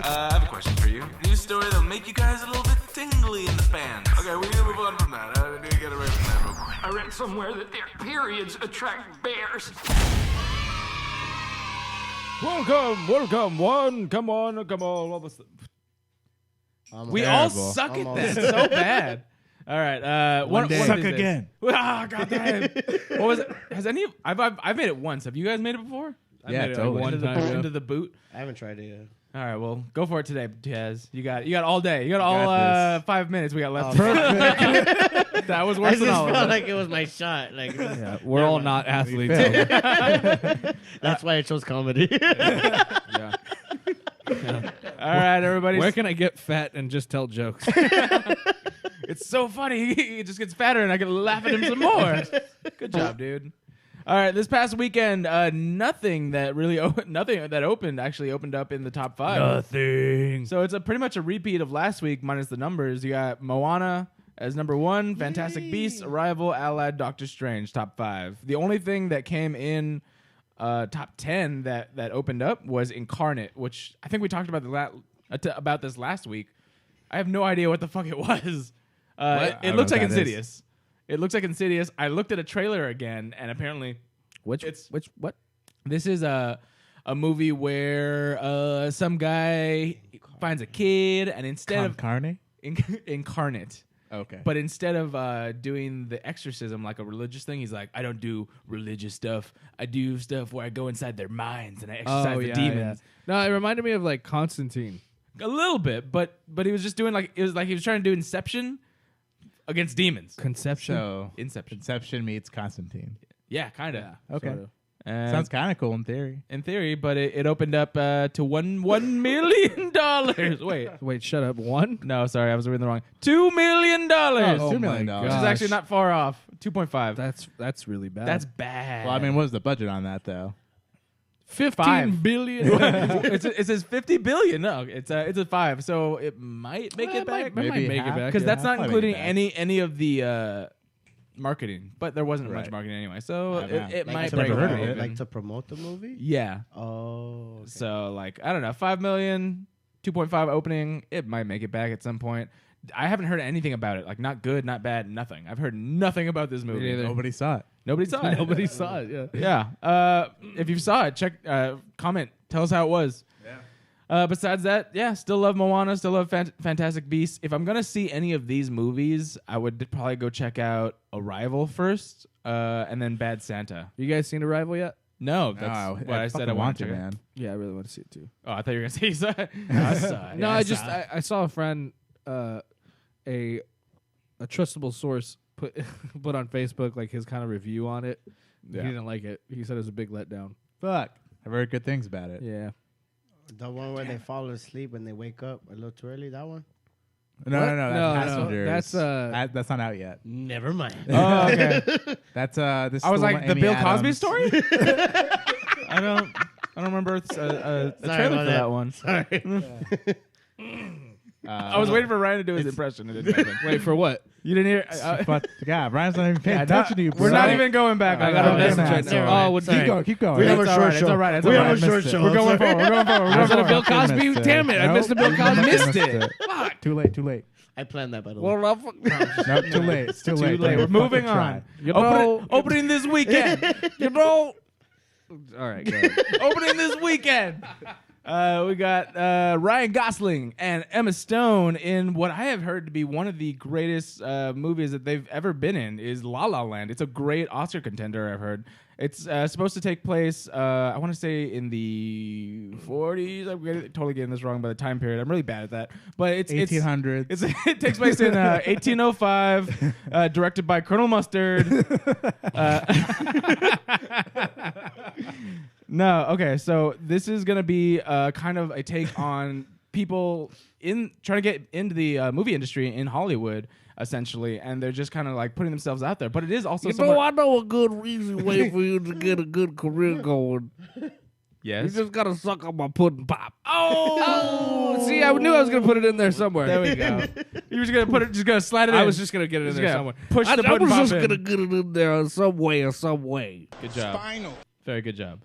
I have a question for you. News story that'll make you guys a little bit tingly in the fans. Okay, we're gonna move on from that. I need to get away from that real quick. I read somewhere that their periods attract bears. Welcome. Come on. What was we all suck at that so bad. All right. One day. Suck again. Ah, goddamn. What was it? Has any? I've made it once. Have you guys made it before? I Yeah, made it totally. One Into time the- into the boot. I haven't tried it yet. All right. Well, go for it today, Taz. You got all day. You got got all this. 5 minutes we got left. Perfect. That was I worse just than all of felt them. like it was my shot. Like Yeah, we're all not athletes. that's why I chose comedy. Yeah. All right, everybody. Where can I get fat and just tell jokes? It's so funny. He just gets fatter, and I can laugh at him some more. Good job, dude. All right, this past weekend, nothing that opened actually opened up in the top 5. Nothing. So it's pretty much a repeat of last week minus the numbers. You got Moana as number 1, Fantastic Beasts, Arrival, Allied, Doctor Strange, top 5. The only thing that came in top 10 that opened up was Incarnate, which I think we talked about this last week. I have no idea what the fuck it was. It looks like Insidious. It looks like Insidious. I looked at a trailer again, and apparently, what? This is a movie where some guy finds a kid, and instead of Incarnate. Okay. But instead of doing the exorcism like a religious thing, he's like, I don't do religious stuff. I do stuff where I go inside their minds and I exorcise the demons. Yeah. No, it reminded me of like Constantine. A little bit, but he was just doing he was trying to do Inception against demons. So Inception meets Constantine. Yeah, kind of. Okay. Sounds kind of cool in theory. In theory, but it opened up to $1 million. Wait, shut up. 1? No, sorry, I was reading the wrong. $2 million. $2 million. Which is actually not far off. 2.5. That's really bad. That's bad. Well, I mean, what was the budget on that though? 15 billion. It says 50 billion. No, it's a 5, so it might make it back. Might make it back Because that's not including make it back. any of the marketing. But there wasn't much marketing anyway, so it might break never heard of even. it. Like to promote the movie? Yeah. Oh. Okay. So I don't know, 5 million, 2.5 opening. It might make it back at some point. I haven't heard anything about it. Like not good, not bad, nothing. I've heard nothing about this movie. Nobody saw it. Nobody saw it. Nobody saw it. Yeah. Yeah. If you saw it, check. Comment. Tell us how it was. Yeah. Besides that, still love Moana. Still love Fantastic Beasts. If I'm gonna see any of these movies, I would probably go check out Arrival first, and then Bad Santa. You guys seen Arrival yet? No, that's what I said. I want to, man. Yeah, I really want to see it too. Oh, I thought you were gonna say you saw it. I saw it. No, I saw a friend, a trustable source put on Facebook like his kind of review on it. Yeah. He didn't like it. He said it was a big letdown. Fuck. I've heard good things about it. Yeah. The one where they fall asleep and they wake up a little too early, that one? No. That's Passengers. That's that's not out yet. Never mind. Oh, okay. That's this. I was the like one the Amy Bill Adams. Cosby story. I don't remember a trailer for that one. Sorry. I was waiting for Ryan to do his impression. It didn't happen. Wait, for what? You didn't hear? But God, Brian's not even paying attention to you. We're not even going back. I got a message right now. Oh, keep going. We have a short It's show. all right. We have a short show. We're going forward. We're going forward. Was it a Bill Cosby? Damn it! I missed the Bill Cosby. Missed it. Fuck. Too late. I planned that, by the way. Well, No, too late. It's too late. We're Don't moving fucking on. try. Opening this weekend. All right, go ahead. Opening this weekend. We got Ryan Gosling and Emma Stone in what I have heard to be one of the greatest movies that they've ever been in is La La Land. It's a great Oscar contender, I've heard. It's supposed to take place, I want to say in the 40s. I'm totally getting this wrong by the time period. I'm really bad at that. But it's 1800s. It takes place in 1805, directed by Colonel Mustard. No, okay. So this is going to be kind of a take on people trying to get into the movie industry in Hollywood, essentially, and they're just kind of like putting themselves out there. But it is also I know a good easy way for you to get a good career going. Yes. You just gotta suck on my pudding pop. Oh! See, I knew I was gonna put it in there somewhere. There we go. You were just gonna slide it in. I was just gonna get it in there somewhere. Push the I pudding was pop just in. gonna get it in there some way. Good job. Very good job.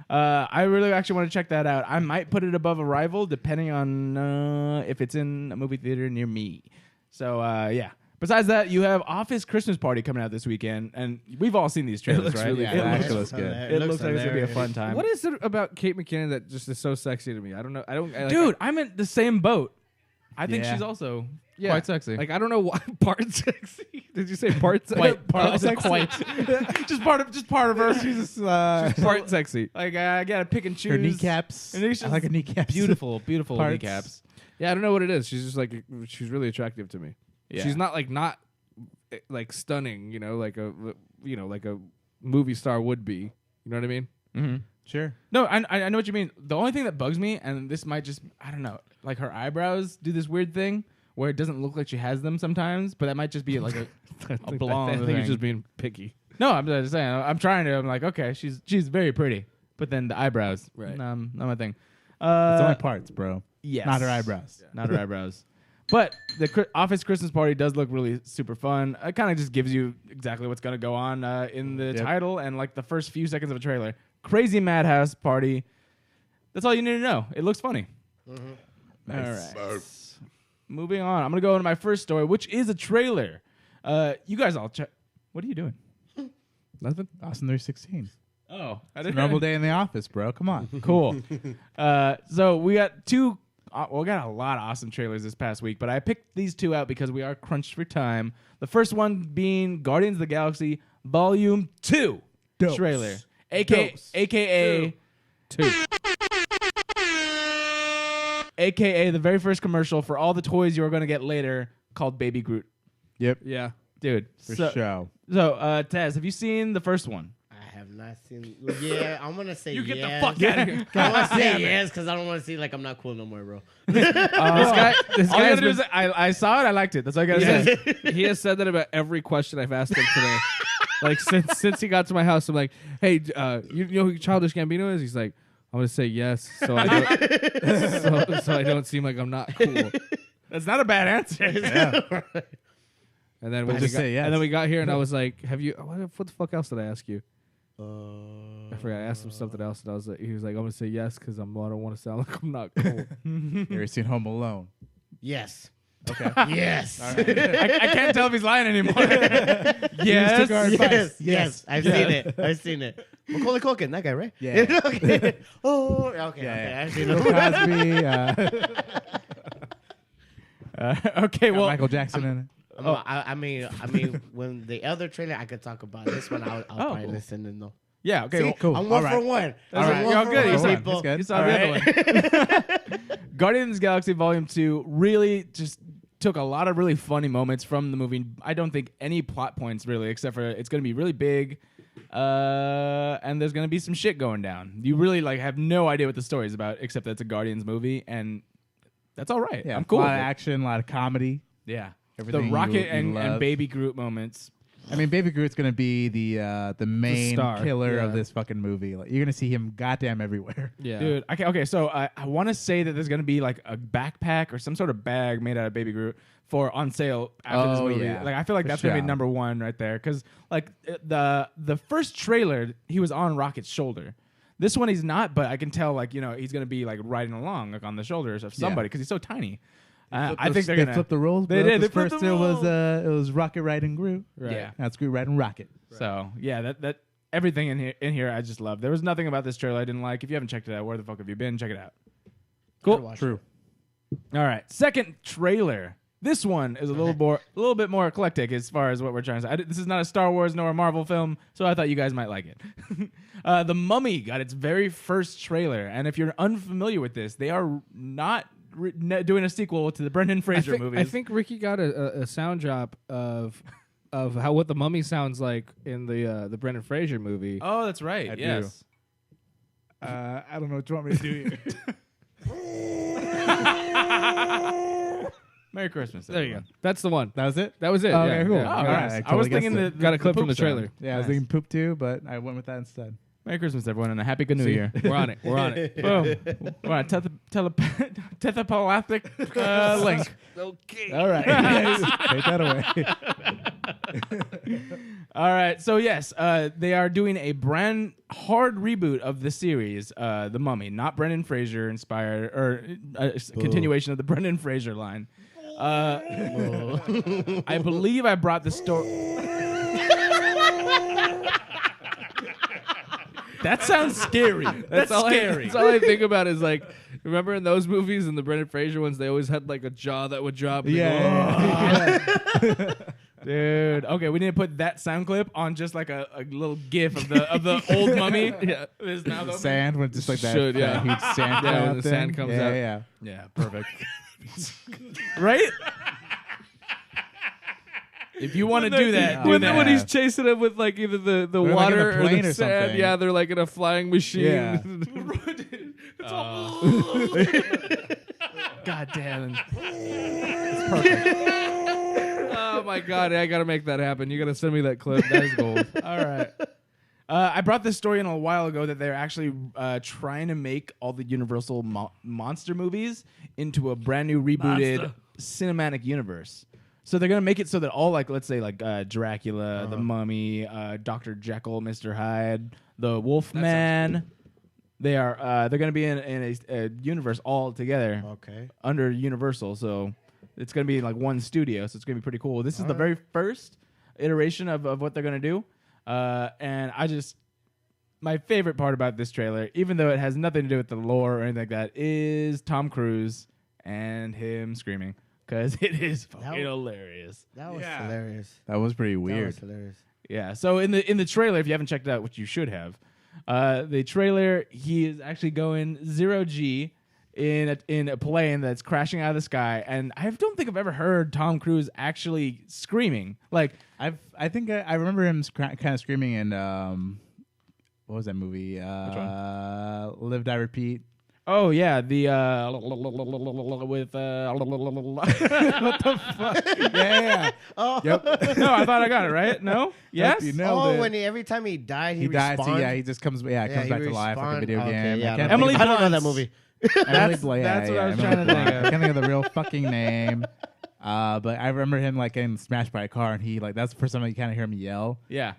I really actually want to check that out. I might put it above Arrival, depending on if it's in a movie theater near me. So, yeah. Besides that, you have Office Christmas Party coming out this weekend, and we've all seen these trailers, right? really Yeah, it actually looks good. It looks like it's going to be a fun time. What is it about Kate McKinnon that just is so sexy to me? I don't know. Dude, I'm in the same boat. I think Yeah. she's also quite sexy. Like, I don't know why. Part sexy? Did you say part sexy? Part sexy. just part of her. She's part sexy. Like, I got to pick and choose. Her kneecaps. I like her kneecaps. Beautiful Parts. kneecaps. Yeah, I don't know what it is. She's just like, she's really attractive to me. Yeah. She's not stunning, like a movie star would be. You know what I mean? Mm-hmm. Sure. No, I know what you mean. The only thing that bugs me, and this might just, I don't know, like her eyebrows do this weird thing where it doesn't look like she has them sometimes, but that might just be like a blonde I think thing. you're just being picky. No, I'm just saying. I'm trying to. I'm like, okay, she's very pretty, but then the eyebrows, Right. not my thing. It's only parts, bro. Yes. Not her eyebrows. Yeah. Not her eyebrows. But the Office Christmas Party does look really super fun. It kind of just gives you exactly what's going to go on in the title and like the first few seconds of a trailer. Crazy Madhouse Party. That's all you need to know. It looks funny. Nice. All right. Moving on. I'm going to go into my first story, which is a trailer. You guys all check. What are you doing? Nothing. Austin 316. Oh. It's a normal day in the office, bro. Come on. Cool. So we got we got a lot of awesome trailers this past week, but I picked these two out because we are crunched for time. The first one being Guardians of the Galaxy Volume 2 Dose. trailer, aka the very first commercial for all the toys you are going to get later called Baby Groot. Yep. Yeah. Dude. For show. So, Taz, have you seen the first one? I have not seen. Yeah, I'm gonna say You yes. get the fuck out of here. I want to say yes because I don't want to see like I'm not cool no more, bro. This guy All you gotta do is, I saw it, I liked it. That's all I gotta say. he has said that about every question I've asked him today. Like since he got to my house, I'm like, hey, you know who Childish Gambino is? He's like, I'm gonna say yes, so I don't, so I don't seem like I'm not cool. That's not a bad answer. Yeah. And then We'll just say yes. And then we got here, and I was like, "Have you? What the fuck else did I ask you?" I forgot. I asked him something else, and I was like, "He was like, I'm gonna say yes because I don't want to sound like I'm not cool." You ever seen Home Alone? Yes. Okay. Yes. All right. I can't tell if he's lying anymore. Yes. Yes. I've seen it. I've seen it. Macaulay Culkin, that guy, right? Yeah. Okay. Oh, okay. Yeah. Okay. I've seen Bill it. Cosby. Okay, well, Michael Jackson in it. I mean, when the other trailer I could talk about, this one I'll probably listen and know. yeah, okay, See? well, Cool. I'm one All for right. one. All I'm right. one You're for good. one, You saw- people. That's good. You saw All the right. other one. Guardians of the Galaxy Volume 2 really just took a lot of really funny moments from the movie. I don't think any plot points really, except for it's going to be really big, and there's going to be some shit going down. You really like have no idea what the story is about, except that it's a Guardians movie, and that's all right. Yeah, I'm cool A lot with of it. action, a lot of comedy. Yeah. Everything The Rocket you and love. Baby Groot moments. I mean, Baby Groot's gonna be the main star, killer of yeah. this fucking movie. Like, you're gonna see him goddamn everywhere. Yeah, Dude, okay, so I want to say that there's going to be like a backpack or some sort of bag made out of Baby Groot for on sale after this Oh, movie. yeah. Like I feel like For that's going to be sure. number one right there cuz like the first trailer he was on Rocket's shoulder. This one he's not, but I can tell like, you know, he's going to be like riding along like on the shoulders of somebody cuz he's so tiny. I think they're they going to flipped the roles. They bro. did. They 'Cause flipped first the it was Rocket riding Groot. Right. Yeah. Now it's Groot riding Rocket. So, yeah, that everything in here I just love. There was nothing about this trailer I didn't like. If you haven't checked it out, where the fuck have you been? Check it out. Cool. True. All right, second trailer. This one is a little bit more eclectic as far as what we're trying to say. This is not a Star Wars nor a Marvel film, so I thought you guys might like it. The Mummy got its very first trailer, and if you're unfamiliar with this, they are not doing a sequel to the Brendan Fraser movies. I think Ricky got a sound drop of what the Mummy sounds like in the Brendan Fraser movie. Oh, that's right. I do. Yes. I don't know what you want me to do here. Merry Christmas. There you go. everyone. That's the one. That was it? That was it. Oh, yeah, okay, cool. yeah. Oh, All nice. right, I was totally thinking guessed the Got a clip poop from the sound. trailer. Yeah, I was Nice. thinking poop too, but I went with that instead. Merry Christmas, everyone, and a happy good New Year. We're on it. We're on it. Boom. We're on a telepathic link. Okay. All right. Take that away. All right. So, yes, they are doing a brand hard reboot of the series, The Mummy, not Brendan Fraser inspired or continuation of the Brendan Fraser line. I believe I brought the story. That sounds scary. That's scary. That's all I think about is like, remember in those movies and the Brendan Fraser ones, they always had like a jaw that would drop. And Yeah. Dude, okay, we need to put that sound clip on just like a little gif of the old Mummy. Yeah. Is now the Sand when just like that. Should, yeah. Huge sand. Yeah, when cloud the thing. sand comes yeah, out. Yeah. Yeah, perfect. Right? If you want to do that, when he's chasing him with like either the like water in a or plane the or sand, something. yeah, they're like in a flying machine. Yeah. It's all God damn. oh my god, I gotta make that happen. You gotta send me that clip. That is gold. All right. I brought this story in a while ago that they're actually trying to make all the Universal monster movies into a brand new rebooted cinematic universe. So they're gonna make it so that all like let's say like Dracula, the Mummy, Dr. Jekyll, Mr. Hyde, the Wolfman. They're gonna be in a universe all together. Okay. Under Universal, so it's gonna be like one studio. So it's gonna be pretty cool. This is the very first iteration of what they're gonna do. And my favorite part about this trailer, even though it has nothing to do with the lore or anything like that, is Tom Cruise and him screaming. Because it is fucking hilarious. That was hilarious. That was pretty That weird. was hilarious. Yeah. So in the trailer, if you haven't checked it out, which you should have, the trailer, he is actually going 0G in a plane that's crashing out of the sky, and I don't think I've ever heard Tom Cruise actually screaming. Like I think I remember him kind of screaming in what was that movie? Live Die Repeat. oh yeah, the with what the fuck? Yeah. Oh, Yep. No, I thought I got it right. No, yes. You nailed it. when every time he died, He dies. respawned? He just comes. Yeah, Yeah, comes he back to life like a video respawned? Okay, game. yeah, I can't Emily think I don't know that Blunt's- movie. Emily Blunt. that's what I was Emily trying to think Blunt. of. I can't think of the real fucking name. But I remember him like getting smashed by a car, and he like that's the first time you kind of hear him yell. Yeah.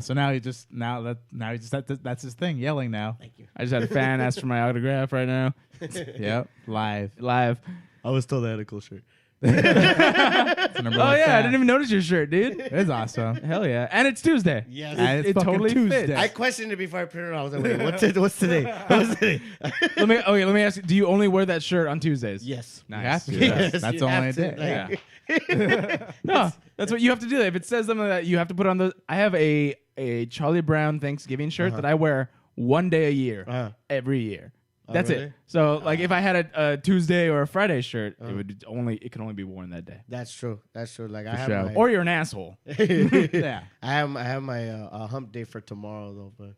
So now that's his thing, yelling now. Thank you. I just had a fan ask for my autograph right now. Yep, live. I was told I had a cool shirt. It's the number Oh one yeah, I fan. didn't even notice your shirt, dude. It's awesome. Hell yeah, and it's Tuesday. Yes. And it's it fucking totally Tuesday. fits. I questioned it before I printed it. I was like, wait, what's today? What's today? Let me ask you: do you only wear that shirt on Tuesdays? Yes. You have to. Yes, That's you the only have to, day. like- No, that's what you have to do. If it says something that you have to put on the, I have a Charlie Brown Thanksgiving shirt that I wear one day a year, every year. That's really? it. So like, if I had a Tuesday or a Friday shirt, it can only be worn that day. That's true. That's true. Like I For have sure. my, Or you're an asshole. Yeah. I have my hump day for tomorrow though. But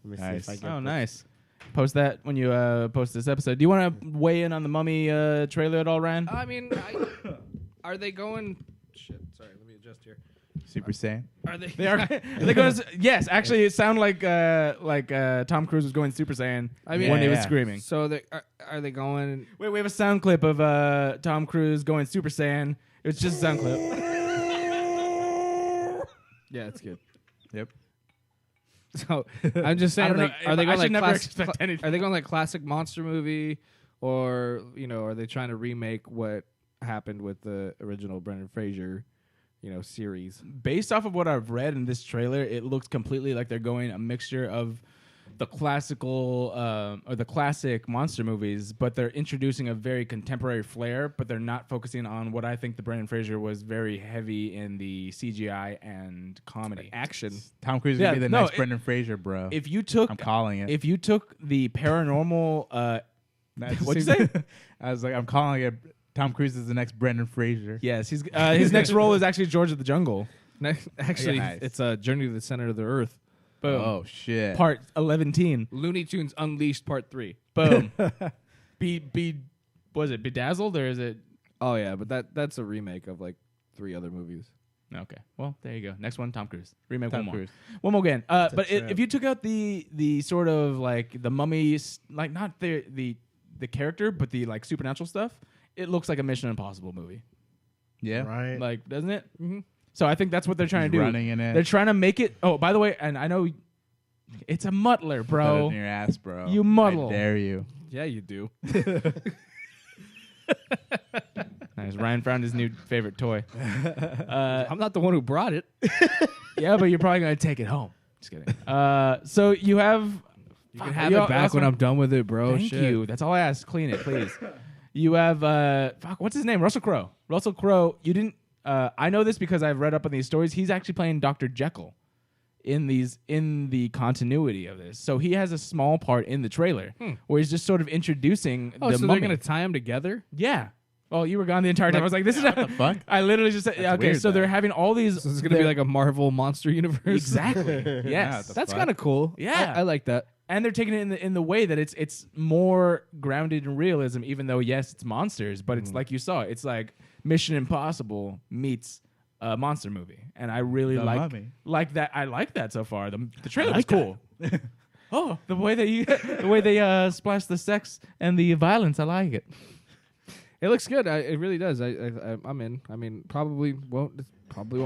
let me see Nice. if I get. Oh, nice. Post that when you post this episode. Do you want to weigh in on the Mummy trailer at all, Ryan? I mean, are they going? Shit. Sorry, let me adjust here. Super Saiyan. Are they? They are. They going. Yes, actually, it sounded like Tom Cruise was going Super Saiyan. I mean, when he was yeah. screaming. So are they going? Wait, we have a sound clip of Tom Cruise going Super Saiyan. It's just a sound clip. Yeah, it's good. Yep. So I'm just saying, I don't know. are they I going should like never classic? expect anything. Are they going like classic monster movie, or are they trying to remake what happened with the original Brendan Fraser, series? Based off of what I've read in this trailer, it looks completely like they're going a mixture of the classical or the classic monster movies, but they're introducing a very contemporary flair, but they're not focusing on what I think the Brendan Fraser was very heavy in the CGI and comedy. Action. Tom Cruise is Yeah, gonna be the no, next it- Brendan Fraser, bro. If you took I'm calling it. If you took the paranormal That's what'd the you same- say? I was like, I'm calling it. Tom Cruise is the next Brendan Fraser. Yes, he's his next role is actually George of the Jungle. Actually, Nice. it's Journey to the Center of the Earth. Boom. Oh shit. Part 11. Looney Tunes Unleashed Part 3. Boom. Was it Bedazzled or is it? Oh yeah, but that's a remake of like 3 other movies. Okay. Well, there you go. Next one, Tom Cruise. Remake Tom one Cruise. more. One more again. But trip. if you took out the sort of like the Mummy, like not the character, but the like supernatural stuff, it looks like a Mission Impossible movie. Yeah. Right. Like, doesn't it? Mm-hmm. So I think that's what they're trying He's to do. running in it. They're trying to make it. Oh, by the way, and I know it's a muddler, Put it bro. in your ass, bro. You muddle. I dare you. Yeah, you do. Nice. Ryan found his new favorite toy. I'm not the one who brought it. Yeah, but you're probably gonna take it home. Just kidding. So you have. You can have it back when I'm done with it, bro. Thank Shit. you. That's all I asked. Clean it, please. You have what's his name? Russell Crowe. Russell Crowe. You didn't. I know this because I've read up on these stories. He's actually playing Dr. Jekyll in the continuity of this. So he has a small part in the trailer where he's just sort of introducing Oh, the so Mummy. they're gonna tie them together? Yeah. Oh, you were gone the entire time. I was like, this is what the fuck? I literally just said, okay, weird, so they're though. having all these. So this is gonna be like a Marvel monster universe. Exactly. Yeah, Yes. the That's fuck? kind of cool. Yeah. I like that. And they're taking it in the way that it's more grounded in realism, even though yes, it's monsters, but it's like you saw, it's like Mission Impossible meets a monster movie, and I really The Mummy. like that. I like that so far. The trailer was cool. Oh, the way they splash the sex and the violence, I like it. It looks good. It really does. I'm in. I mean, probably won't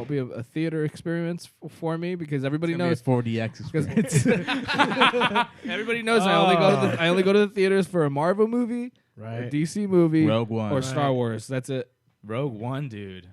be a theater experience for me because everybody knows. 4DX Because experience. it's everybody knows I only go to the theaters for a Marvel movie, a Right. DC movie, Rogue One. or Star Wars. That's it. Rogue One, dude.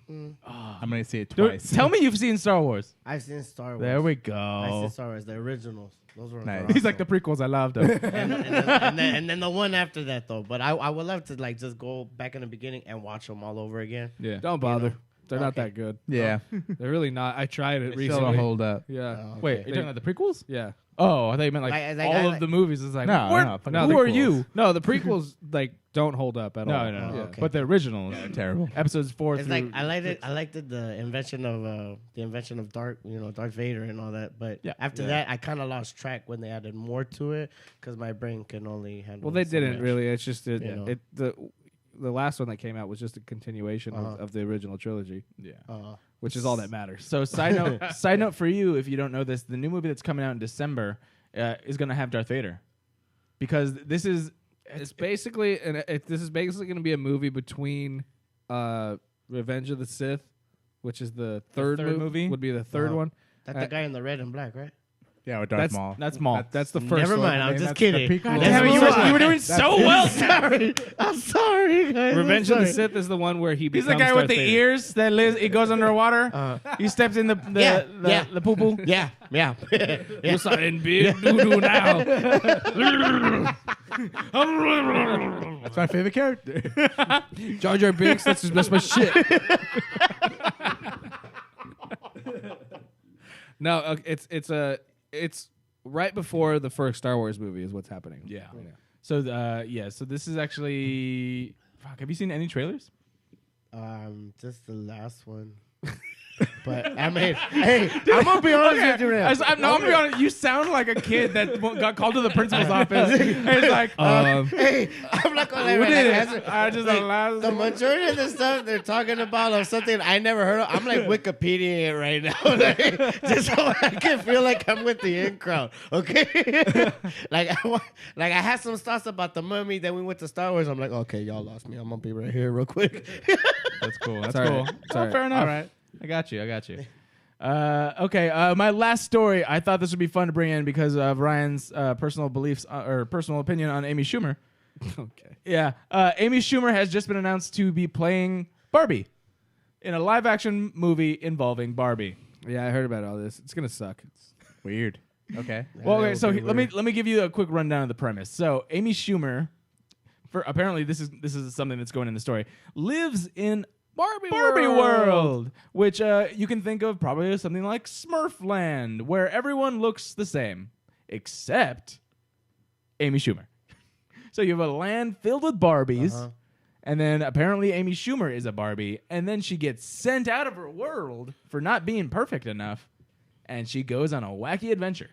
I'm gonna see it Dude, twice. tell me you've seen Star Wars. I've seen Star Wars. There we I've seen go. Star Wars, the originals. Those were Nice. awesome. He's like the prequels. I loved them. and then the one after that though. But I would love to like just go back in the beginning and watch them all over again. Yeah. Don't bother. know? They're not Okay. that good. Yeah, They're really not. I tried it still recently. don't hold up. Yeah. Oh, okay. Wait, you're talking about the prequels? Yeah. Oh, I thought you meant like all of the movies. It's like, No, where- no, fucking who are prequels. you? No, the prequels like don't hold up at all. No. Yeah. okay. But the originals, Terrible. episodes 4 It's through. like I liked the invention of Darth Vader and all that. But Yeah. after that, I kind of lost track when they added more to it because my brain can only handle. Well, they so didn't much. really. It's just You know. the last one that came out was just a continuation of the original trilogy, yeah. which is all that matters. So side note for you, if you don't know this, the new movie that's coming out in December is going to have Darth Vader, because this is It's basically this is basically going to be a movie between Revenge of the Sith, which is the third movie? would be the third one. That's the guy in the red and black, right? Yeah, with Darth Maul. that's Maul. That's the first Never one. mind. I'm That's just the kidding. prequel. Let's Damn it, move on. you were doing so well. Sorry. I'm sorry, guys. Revenge I'm of the sorry. Sith is the one where he He's becomes the guy with Darth the Vader. ears that lives. He goes underwater. He steps in the poo poo. Yeah. Yes, I in big doo-doo now. That's my favorite character. Jar Jar Binks, that's my shit. No, it's right before the first Star Wars movie is what's happening. Yeah. So so this is actually. Fuck. Have you seen any trailers? Just the last one. But I mean, hey, I'm gonna be honest with you, man. I'm gonna be honest. You sound like a kid that got called to the principal's office. And it's like, Hey, I'm not gonna lie. who Like, did as- it? I just like, allowed the majority of the stuff they're talking about of something I never heard of. I'm like Wikipedia it right now, like, just so I can feel like I'm with the in crowd. Okay, like I had some thoughts about the Mummy. Then we went to Star Wars. I'm like, okay, y'all lost me. I'm gonna be right here real quick. that's cool. That's all cool. right. It's all right. Fair enough. All right. I got you. Okay, my last story. I thought this would be fun to bring in because of Ryan's personal beliefs or personal opinion on Amy Schumer. Okay. Yeah, Amy Schumer has just been announced to be playing Barbie in a live-action movie involving Barbie. Yeah, I heard about all this. It's gonna suck. Weird. Okay. Well, okay, would so be let me give you a quick rundown of the premise. So Amy Schumer, apparently this is something that's going in the story, lives in Barbie World, which you can think of probably as something like Smurfland, where everyone looks the same, except Amy Schumer. So you have a land filled with Barbies, and then apparently Amy Schumer is a Barbie, and then she gets sent out of her world for not being perfect enough, and she goes on a wacky adventure.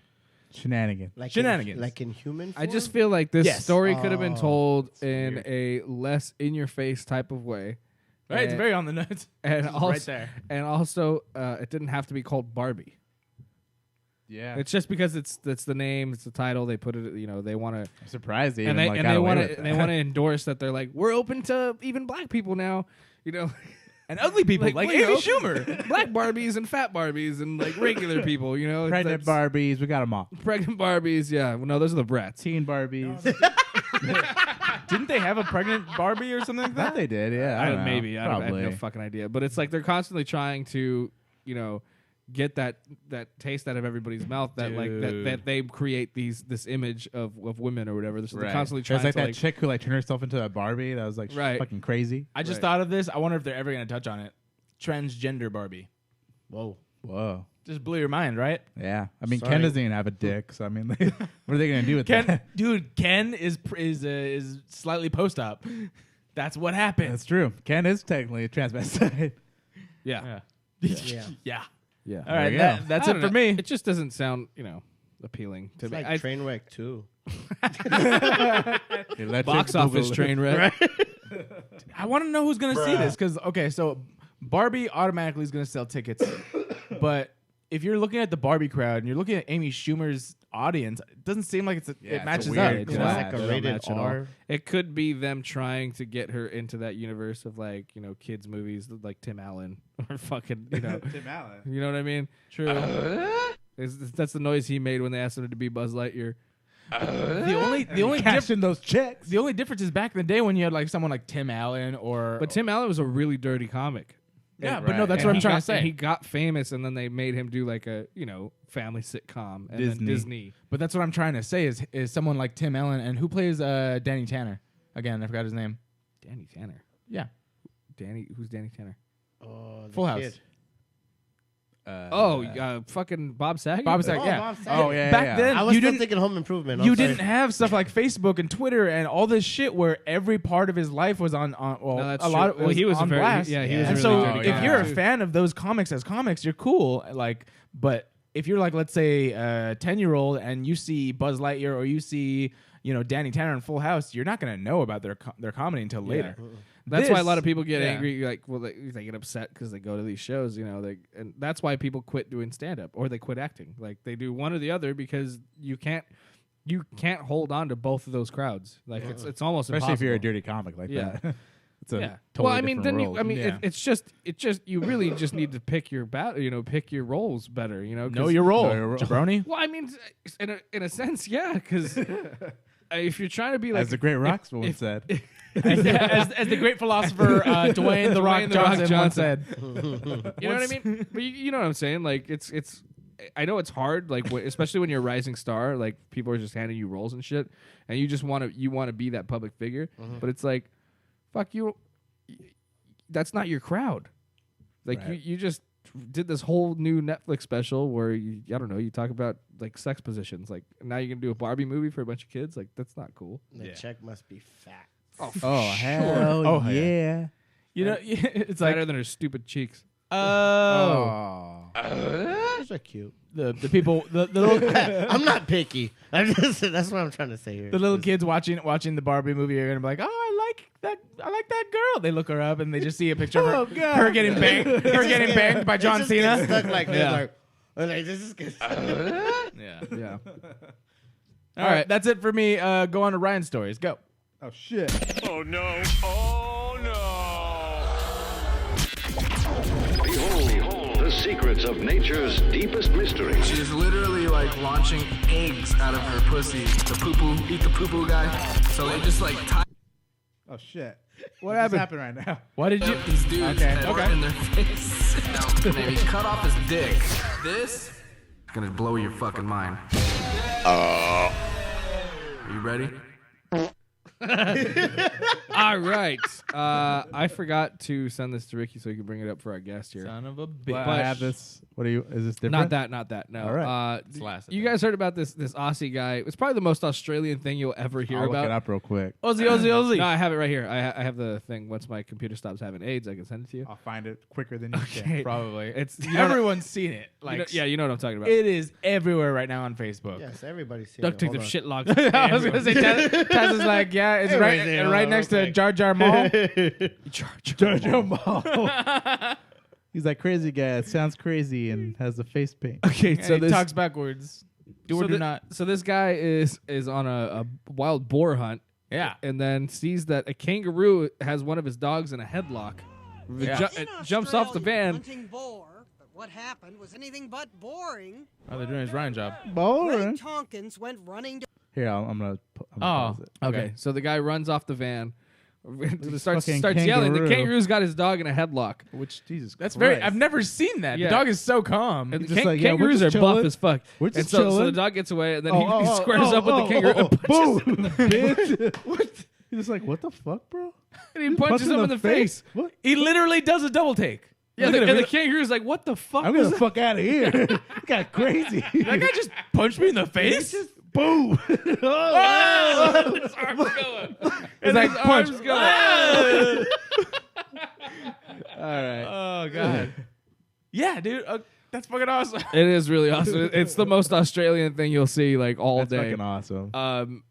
Shenanigans. Shenanigans. Like in human form? I just feel like this Yes. story could have been Oh, told that's in a less in-your-face type of way. Right, it's And- very on the nuts. and It's also, right there. And also, it didn't have to be called Barbie. Yeah. It's just because it's the name, it's the title. They put it, they want to, I'm surprised they and even they got away want with to that. they want to endorse that they're like, we're open to even black people now, And ugly people like you Amy know, Schumer. black Barbies and fat Barbies and like regular people, It's- Pregnant that's- Barbies, we got them all. pregnant Barbies. Yeah, well, no, those are the brats. Teen Barbies. Didn't they have a pregnant Barbie or something like I thought that? they did, yeah. I don't know. Maybe I have Probably. no fucking idea, but it's like they're constantly trying to, get that taste out of everybody's mouth that like Dude. that they create this image of women or whatever. So they're Right. constantly There's trying like to that chick who like turned herself into a Barbie. That was like Right. fucking crazy. I just Right. thought of this. I wonder if they're ever going to touch on it. Transgender Barbie. Whoa. Whoa. Just blew your mind, right? Yeah. I mean, Sorry. Ken doesn't even have a dick, so I mean, like, what are they gonna do with Ken, that? dude, Ken is slightly post-op. That's what happened. That's true. Ken is technically a transvestite. Yeah. Yeah. Yeah. All right, you go. that's I it don't for know. me. It just doesn't sound, appealing to It's me. like Trainwreck too. Box office train wreck. I want to know who's going to see this because, okay, so Barbie automatically is going to sell tickets. But if you're looking at the Barbie crowd and you're looking at Amy Schumer's audience, it doesn't seem like it matches weird up. clash. you It's know? like They a don't rated match at all. R. It could be them trying to get her into that universe of like, kids movies like Tim Allen or fucking, Tim Allen. you know what I mean? True. That's the noise he made when they asked him to be Buzz Lightyear. The only Cashing those checks. the only difference is back in the day when you had like someone like Tim Allen or But Tim Allen was a really dirty comic. yeah, And- but no, that's and what I'm he trying got- to say. and he got famous, and then they made him do like a family sitcom, and then Disney. But that's what I'm trying to say is someone like Tim Allen and who plays Danny Tanner again? I forgot his name. Danny Tanner. Yeah, Who's Danny Tanner? Oh, the Full House. kid. Fucking Bob Saget. Bob Saget. Oh, yeah. Bob Saget. Oh, yeah. Back then, I was you still didn't. thinking Home Improvement. You I'm sorry. didn't have stuff like Facebook and Twitter and all this shit where every part of his life was on well, No, that's a lot of true. Well, he was on very- blast. yeah, he was a and really so dirty if guy. you're a fan of those comics as comics, you're cool. But if you're like, let's say, a 10-year-old and you see Buzz Lightyear or you see, Danny Tanner in Full House, you're not gonna know about their comedy until later. That's why a lot of people get yeah. angry. Like, well, they get upset because they go to these shows. And that's why people quit doing stand up or they quit acting. Like they do one or the other because you can't hold on to both of those crowds. Like it's almost Especially impossible. if you're a dirty comic like Yeah. that. It's a Yeah. totally Well, I mean, different then world. Yeah. it's just you really just need to pick your pick your roles better. 'cause- Know your role, Know your role. jabroni. Well, I mean, in a sense, yeah, because if you're trying to be like As the great Rocks woman said. as the great philosopher Dwayne the Rock Dwayne "The Rock" Johnson once Johnson. said. You know what I mean? But you know what I'm saying? Like it's. I know it's hard, like especially when you're a rising star. Like people are just handing you roles and shit, and you just want to be that public figure. But it's like, fuck you. That's not your crowd. Like Right. you just did this whole new Netflix special where you talk about like sex positions. Like now you're gonna do a Barbie movie for a bunch of kids. Like that's not cool. The check must be fat. Oh, hell Oh, yeah. It's Better like than her stupid cheeks. Those are cute. the people the little I'm not picky. That's what I'm trying to say here. the little kids watching the Barbie movie are gonna be like, oh, I like that girl. They look her up and they just see a picture of her getting banged by John They just get Cena. stuck like this, Yeah. like this is good. Yeah. Yeah. All right, that's it for me. Go on to Ryan's stories. Go. Oh, shit. Oh no! Oh no! Behold the secrets of nature's deepest mystery. She's literally like launching eggs out of her pussy. The poo-poo, eat the poo-poo guy. So they just like tie Oh, shit. What What's happened? happening right now? Why did you? these dudes Okay, head okay. in their face. Maybe cut off his dick. This is gonna blow your fucking mind. Are you ready? All right. I forgot to send this to Ricky so he could bring it up for our guest here. Son of a bitch. But I have this. What are you? Is this different? Not that. No. All right. It's last, I you think. guys heard about this Aussie guy? It's probably the most Australian thing you'll ever hear I'll look about. it up real quick. Ozzy. No, I have it right here. I have the thing. Once my computer stops having AIDS, I can send it to you. I'll find it quicker than you Okay. can. Probably. It's Everyone's seen it. Like, you know what I'm talking about. it is everywhere right now on Facebook. Yes, everybody's seen Duct it. tape Hold of on. shit logs. I was gonna say Taz is like, yeah, it's Everybody's seen it. right next to Okay. Jar Jar Mall. Jar Jar Mall. He's like crazy guy. Sounds crazy and has a face paint. Okay, So so he this talks backwards. Do or do not. So this guy is on a wild boar hunt. Yeah. And then sees that a kangaroo has one of his dogs in a headlock. Yeah. It jumps off the van. Hunting boar, but what happened was anything but boring. Oh, they're doing his Ryan job. Boring. Ray Tompkins went running to Here, I'm gonna Oh, pause it. Okay, so the guy runs off the van, starts fucking yelling. The kangaroo. kangaroo's got his dog in a headlock. Which Jesus, That's Christ. very. I've never seen that. Yeah. The dog is so calm. And the just like, yeah, we're kangaroos are just buff chilling. as fuck. We're And just so the chilling. dog gets away, and then he squares up with the kangaroo and punches boom, bitch. What? He's just like, what the fuck, bro? and he punches him in the face. What? He literally does a double take. Yeah, Look at him. and the kangaroo's like, "What the fuck?" I'm gonna fuck out of here. It got crazy. That guy just punched me in the face. Boom. Oh! His arms going. It's like his punch. arms going. All right. Oh god. Yeah, dude. That's fucking awesome. It is really awesome. It's the most Australian thing you'll see like all That's day. fucking awesome.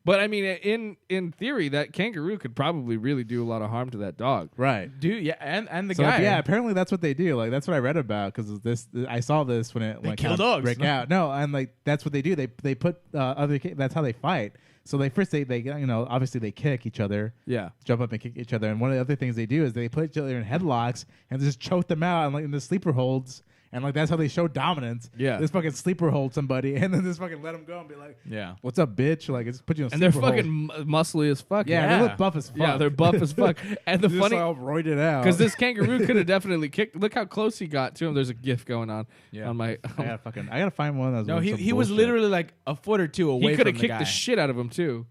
But I mean, in theory, that kangaroo could probably really do a lot of harm to that dog. Right. Dude, yeah, and the So, guy. like, yeah, apparently that's what they do. Like that's what I read about because this. I saw this when it They kill kinda dogs. break out. No, and like that's what they do. They put that's how they fight. So they first they obviously they kick each other. Yeah. Jump up and kick each other. And one of the other things they do is they put each other in headlocks and just choke them out and like in the sleeper holds. And like that's how they show dominance. Yeah. This fucking sleeper hold somebody and then just fucking let them go and be like, Yeah. what's up, bitch? Like it's put you in a And they're sleeper hold. fucking muscly as fuck. Yeah, they look buff as fuck. Yeah, they're buff as fuck. And the Just funny, all roided out. because this kangaroo could have definitely kicked. Look how close he got to him. There's a GIF going on. Yeah. On my. I gotta find one of those. No, with some he was bullshit. literally like a foot or two away He from could the have kicked guy. the shit out of him too.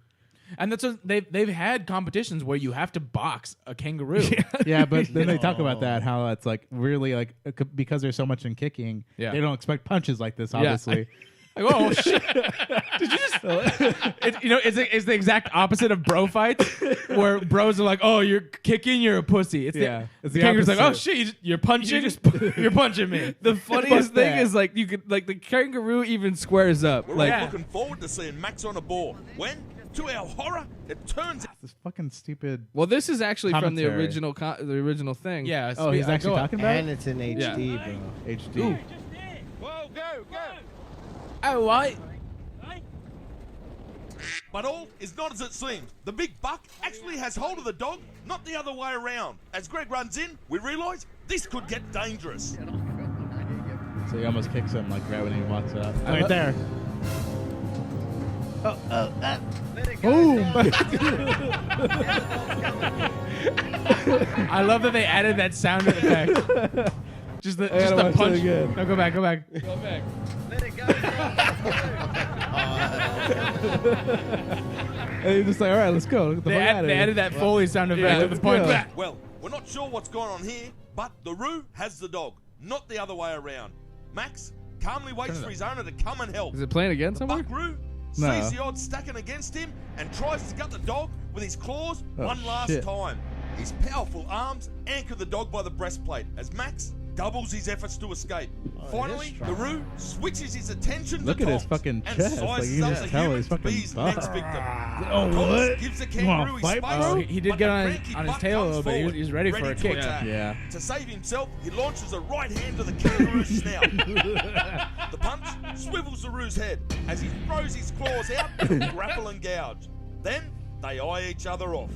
And that's what they've had competitions where you have to box a kangaroo. Yeah, but then they talk about that how it's like really like because there's so much in kicking, Yeah. they don't expect punches like this. Obviously, Like, oh shit! Did you just? It's the exact opposite of bro fights, where bros are like, "Oh, you're kicking, you're a pussy." It's Yeah, the kangaroo's like, "Oh shit, you're punching, you're punching me." The funniest Fuck thing that. is like you could like the kangaroo even squares up. We're Like all looking forward to seeing Max on a ball. When, to our horror, it turns out this fucking stupid. well, this is actually from the Commentary. original thing. Yeah. Oh, he's actually talking about And it's in HD, bro. HD. Whoa, go, go. Oh, right. But all is not as it seems. The big buck actually has hold of the dog, not the other way around. As Greg runs in, we realise this could get dangerous. So he almost kicks him like right when he walks up. Right there. Boom! I love that they added that sound effect. Just the gotta watch punch. that again. No, go back. Go back. And he's just like, all right, let's go. Get the They, fuck outta they here. added that Foley sound effect Yeah, at the point. go. Well, we're not sure what's going on here, but the Roo has the dog, not the other way around. Max calmly waits for his owner to come and help. Is it playing again somewhere? Buckaroo No. sees the odds stacking against him and tries to gut the dog with his claws Oh, one last shit. time. His powerful arms anchor the dog by the breastplate as Max doubles his efforts to escape. Finally, the Roo switches his attention Look to at his Tonks fucking and chest. Like, sizes you up can the tell human he's to be fucking his buff. next victim. Oh, Tonks what? gives the You wanna kangaroo his fight, space, bro? He did but get the on cranky his buck tail a comes little bit. forward, He's ready for a to kick. attack. Yeah. To save himself, he launches a right hand to the kangaroo's snout. The punch swivels the Roo's head as he throws his claws out to grapple and gouge. Then they eye each other off.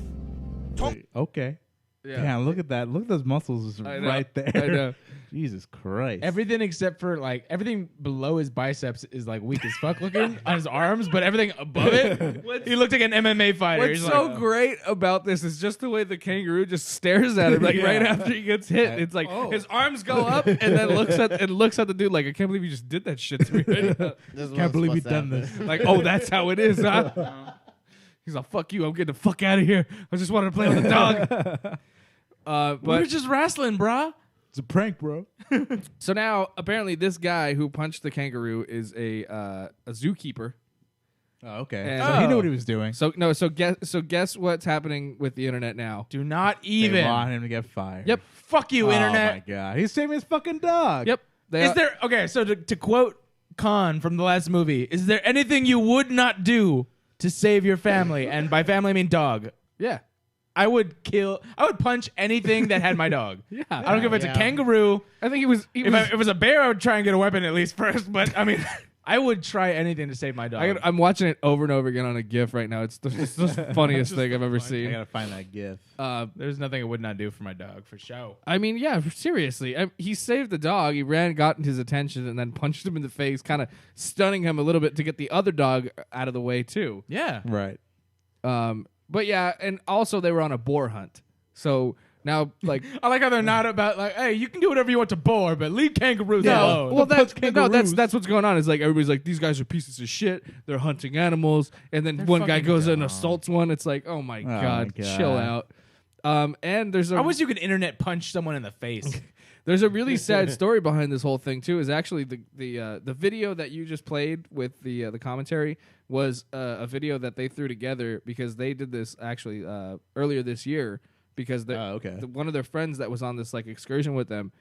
Wait, okay. Yeah. Damn, look at that. Look at those muscles I know. right there. I know. Jesus Christ. Everything except for like everything below his biceps is like weak as fuck looking on his arms, but everything above it, he looked like an MMA fighter. What's He's so like, great about this is just the way the kangaroo just stares at him, like right after he gets hit. It's like his arms go up and then looks at the dude like, I can't believe you just did that shit to me right now. Can't believe you've done this. Like, oh, that's how it is, huh? He's like, fuck you, I'm getting the fuck out of here. I just wanted to play with the dog. we were But just wrestling, brah. It's a prank, bro. so now apparently this guy who punched the kangaroo is a zookeeper. Oh, okay. And- So he knew what he was doing. So guess what's happening with the internet now? Do not They even. want him to get fired. Yep. Fuck you, Oh internet. my god. He's saving his fucking dog. Yep. Is there okay? So to quote Khan from the last movie, is there anything you would not do to save your family? And by family I mean dog. Yeah. I would punch anything that had my dog. Yeah. I don't care if it's Yeah. a kangaroo. I think if If it was a bear, I would try and get a weapon at least first. But I mean, I would try anything to save my dog. I'm watching it over and over again on a GIF right now. It's the funniest thing I've ever I seen. gotta find that gif. There's nothing I would not do for my dog, for sure. I mean, yeah, seriously. He saved the dog. He got his attention, and then punched him in the face, kind of stunning him a little bit to get the other dog out of the way too. Yeah. Right. But yeah, and also they were on a boar hunt. So now, like, I like how they're not about like, hey, you can do whatever you want to boar, but leave kangaroos alone. well, punch that's what's going on. Is like everybody's like, these guys are pieces of shit. They're hunting animals, and then one guy fucking goes in and dumb. assaults one. It's like, oh my god, my God. chill out. And there's I wish you could internet punch someone in the face. There's a really sad story behind this whole thing too. Is actually the video that you just played with the commentary was a video that they threw together because they did this actually earlier this year because one of their friends that was on this like excursion with them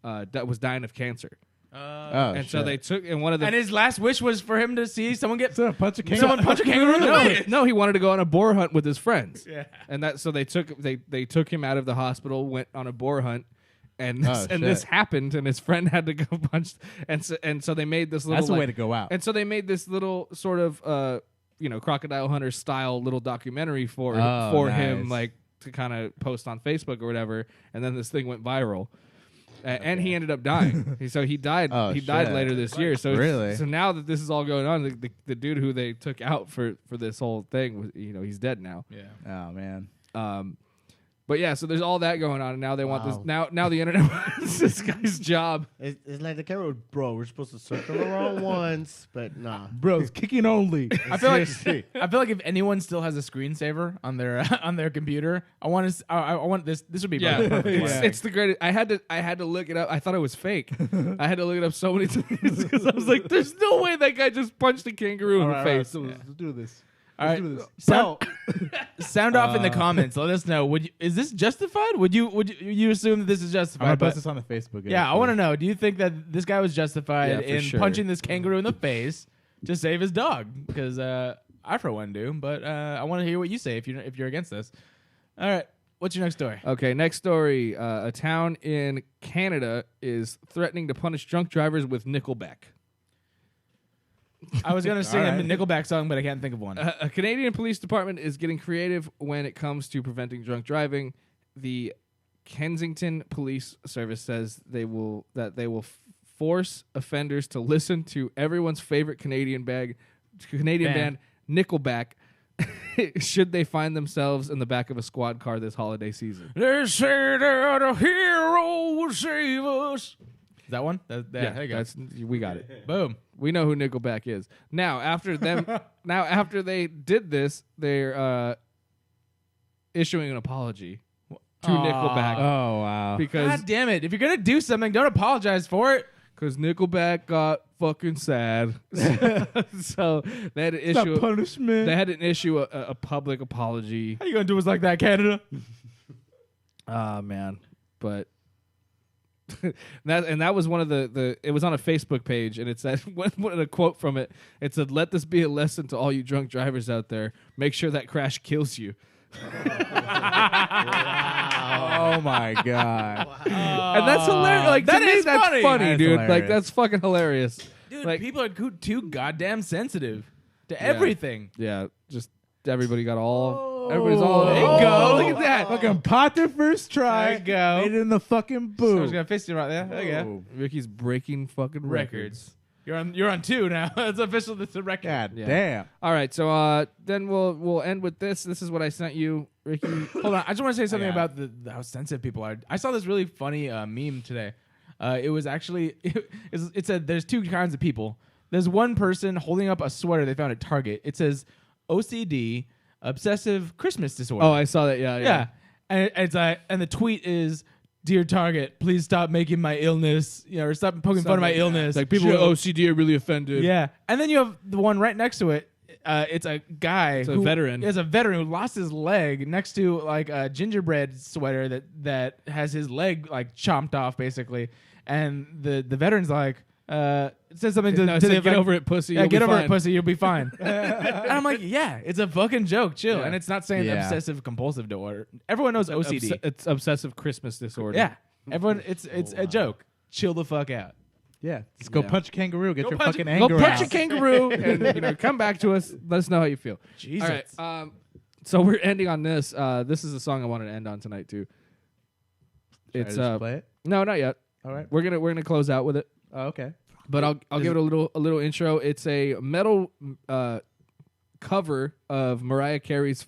that was dying of cancer. So they took and one of the and his last wish was for him to see someone get punch a kangaroo. Someone punch a kangaroo in the face. No, he wanted to go on a boar hunt with his friends. Yeah, and so they took him out of the hospital, went on a boar hunt, and this happened, and his friend had to go punch, and so they made this little. That's the way to go out. And so they made this little sort of crocodile hunter style little documentary for him, like to kind of post on Facebook or whatever, and then this thing went viral. And he ended up dying. So he died. He died later this year. So really, so now that this is all going on, the dude who they took out for this whole thing, he's dead now. Yeah. Oh man. But yeah, so there's all that going on, and now they want this. Now the internet wants this guy's job. It's like the camera, bro. We're supposed to circle around once, but nah, bro. It's kicking only. I feel like if anyone still has a screensaver on their computer, I want this. This would be perfect. It's the greatest. I had to look it up. I thought it was fake. I had to look it up so many times because I was like, "There's no way that guy just punched a kangaroo in the face." Let's do this. All right, sound off in the comments. Let us know. Is this justified? Would you assume that this is justified? I'm gonna post this on the Facebook. Yeah, I want to know. Do you think that this guy was justified in sure. punching this kangaroo in the face to save his dog? Because I for one do, but I want to hear what you say if you're against this. All right, what's your next story? Okay, next story. A town in Canada is threatening to punish drunk drivers with Nickelback. I was going to sing a Nickelback song, but I can't think of one. A Canadian police department is getting creative when it comes to preventing drunk driving. The Kensington Police Service says they will force offenders to listen to everyone's favorite Canadian band Nickelback should they find themselves in the back of a squad car this holiday season. They say that a hero will save us. Is that one? Yeah, there you go. We got it. Boom. We know who Nickelback is. Now, after they did this, they're issuing an apology to Nickelback. Oh wow! Because God damn it! If you're gonna do something, don't apologize for it. Because Nickelback got fucking sad, so they had to issue punishment. They had to issue a public apology. How you gonna do us like that, Canada? Man, but. that was one of the it was on a Facebook page, and it said a quote from it. It said, "Let this be a lesson to all you drunk drivers out there. Make sure that crash kills you." Oh my god! And that's hilarious. Like that to me, is that's funny. funny, That's dude. hilarious. Like that's fucking hilarious. Dude, like, people are too goddamn sensitive to everything. Yeah, just everybody got all. Everybody's all. There you go. Look at that. Fucking pot their first try. There you go. Made it in the fucking So I was booth. gonna fist you right there. There you go. Ricky's breaking fucking records. You're on 2 now. It's official. It's a record. God Yeah. damn. All right, so then we'll end with this. This is what I sent you, Ricky. Hold on. I just want to say something Yeah. about how sensitive people are. I saw this really funny meme today. It was actually it said there's 2 kinds of people. There's one person holding up a sweater they found at Target. It says OCD, obsessive Christmas disorder. Oh, I saw that. Yeah. And it's like, and the tweet is, "Dear Target, please stop making my illness, or stop poking fun of my illness." Like people with OCD are really offended. Yeah. And then you have the one right next to it. It's a guy a veteran. Is a veteran who lost his leg next to like a gingerbread sweater that has his leg like chomped off basically. And the veteran's like, it says something to the get over it, pussy. Yeah, you'll get be over fine. it, pussy. You'll be fine. And I'm like, yeah, it's a fucking joke. Chill. Yeah. And it's not saying obsessive compulsive disorder. Everyone knows OCD. It's obsessive Christmas disorder. Yeah. Everyone, it's a joke. Chill the fuck out. Yeah. Just go punch a kangaroo. Get your fucking Go anger punch a out. kangaroo and come back to us. Let us know how you feel. Jesus. All right. So we're ending on this. This is a song I wanted to end on tonight too. Should I It's just play it? No, not yet. All right. We're gonna close out with it. Oh, okay. But I'll give it a little intro. It's a metal cover of Mariah Carey's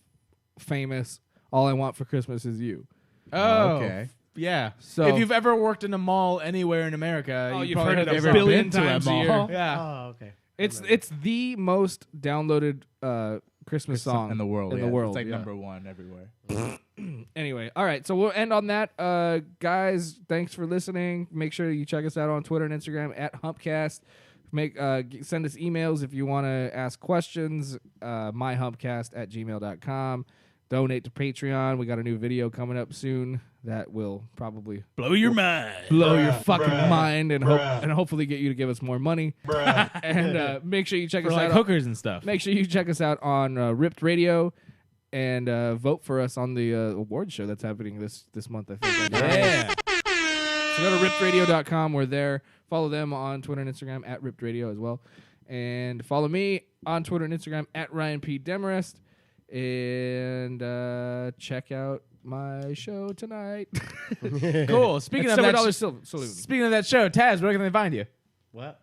famous "All I Want for Christmas Is You." Oh, okay. Yeah. So if you've ever worked in a mall anywhere in America, you've probably heard it had a a billion been to times a year. mall. Yeah. Oh, okay. It's the most downloaded Christmas song in the world. In yeah. the world, It's like yeah. #1 everywhere. Anyway, all right. So we'll end on that. Guys, thanks for listening. Make sure you check us out on Twitter and Instagram at Humpcast. Send us emails if you want to ask questions. myhumpcast@gmail.com. Donate to Patreon. We got a new video coming up soon that will probably blow your mind, blow your fucking mind, and hopefully get you to give us more money. And make sure you check us out, hookers and stuff. Make sure you check us out on Ripped Radio, and vote for us on the award show that's happening this month. I think. Yeah. So go to rippedradio.com. We're there. Follow them on Twitter and Instagram at Ripped Radio as well, and follow me on Twitter and Instagram at Ryan P. Demarest. And check out my show tonight. Cool. Speaking of that, speaking of that show, Taz, where can they find you? What?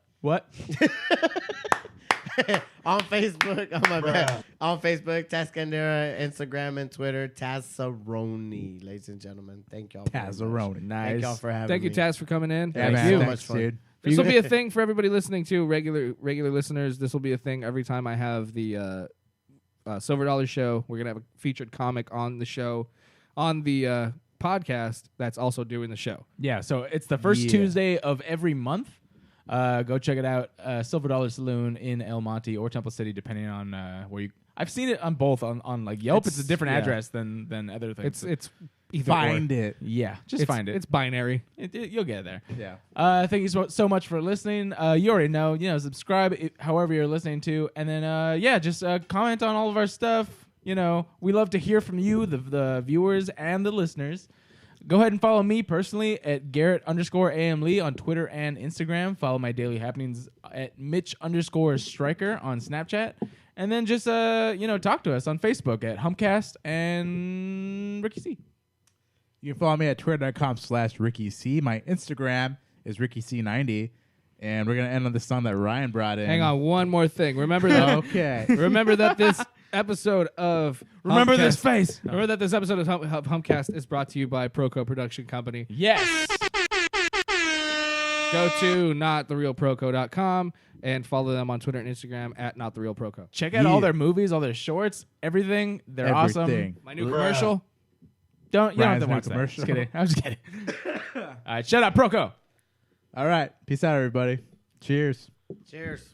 On Facebook. Oh my bad. On Facebook, Tass Gandera, Instagram and Twitter, Tazzaroni, ladies and gentlemen. Thank y'all. Tazzaroni. Nice. Thank y'all for having Thank me. you, Tass, for coming in. Yeah, Thank man. you. Thanks, Much fun. dude. This will be a thing for everybody listening too. Regular listeners. This will be a thing every time I have the Silver Dollar Show. We're gonna have a featured comic on the show, on the podcast. That's also doing the show. Yeah. So it's the first Tuesday of every month. Go check it out. Silver Dollar Saloon in El Monte or Temple City, depending on where you. I've seen it on both on like Yelp. It's a different address than other things. It's either Find it. Yeah, just find it. It's binary. You'll get there. Yeah. Thank you so much for listening. You already know. Subscribe however you're listening to, and then just comment on all of our stuff. We love to hear from you, the viewers and the listeners. Go ahead and follow me personally at Garrett_AM Lee on Twitter and Instagram. Follow my daily happenings at Mitch_Striker on Snapchat. And then just, talk to us on Facebook at Humpcast and Ricky C. You can follow me at twitter.com/Ricky C. My Instagram is RickyC90. And we're going to end on the song that Ryan brought in. Hang on, one more thing. Remember that. Okay. Remember that this episode of Remember Humpcast- this face. Remember that this episode of Humpcast is brought to you by Proco Production Company. Yes. Go to nottherealproco.com and follow them on Twitter and Instagram at nottherealproco. Check out all their movies, all their shorts, everything. They're awesome. My new commercial. You don't have to new watch that. commercial. Just kidding. I'm just kidding. All right, shut up, Proco. All right. Peace out, everybody. Cheers. Cheers.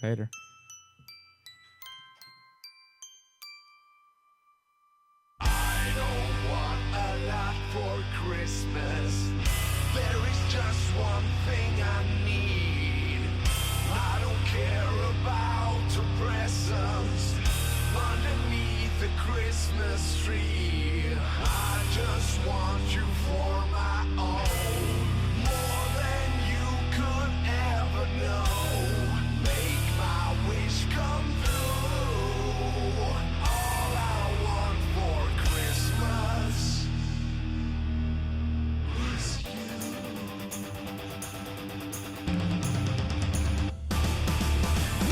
Later. I don't want a lot for Christmas. There is just one thing I need. I don't care about the presents underneath the Christmas tree. I just want you for my own, more than you could ever know. Make my wish come true. All I want for Christmas is you.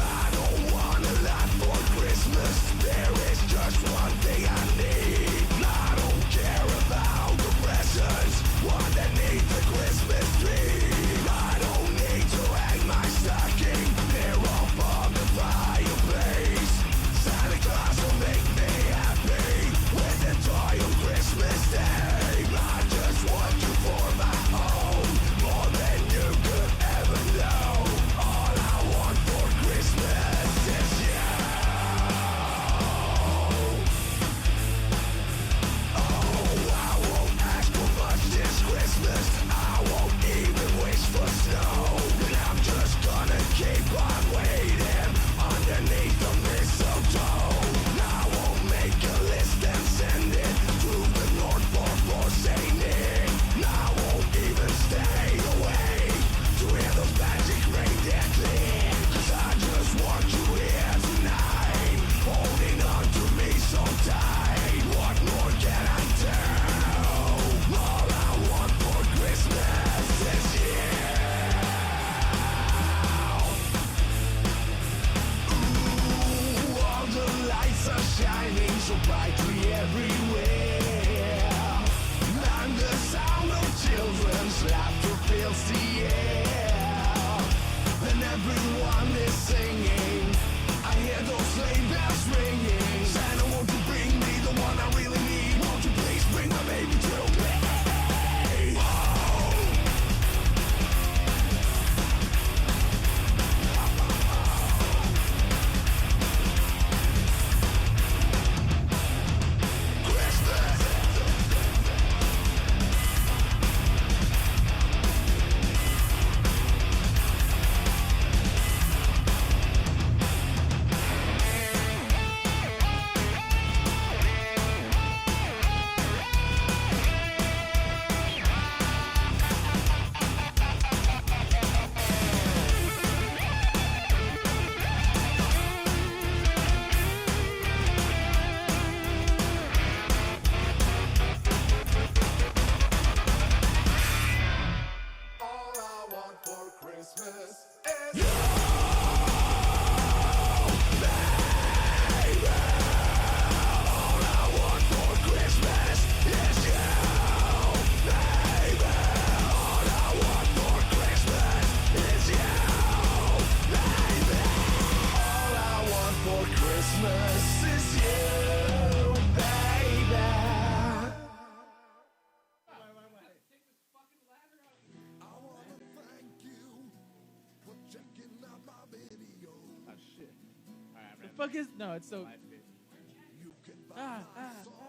I don't want a lot for Christmas. There is just one thing I need. I don't care about the presents underneath the Christmas tree. I don't need to hang my stocking near up on the fireplace. Santa Claus will make me happy with the toy on Christmas Day. I just want you for my own, more than you could ever know. All I want for Christmas is you. I won't ask for much this Christmas. I won't even wish for snow. And I'm just gonna keep on waiting underneath the mistletoe. I won't make a list and send it to the North Pole for St. Nick. I won't even stay away to hear the magic reindeer click. 'Cause I just want you here tonight, holding on to me so tight. What more can I do? All I want for Christmas is you. Ooh, all the lights are shining so brightly everywhere, and the sound of children's laughter fills the air, and everyone is singing. I hear those sleigh bells ringing. Santa, won't you bring me the fuck is? No, it's so. Ah, ah, ah.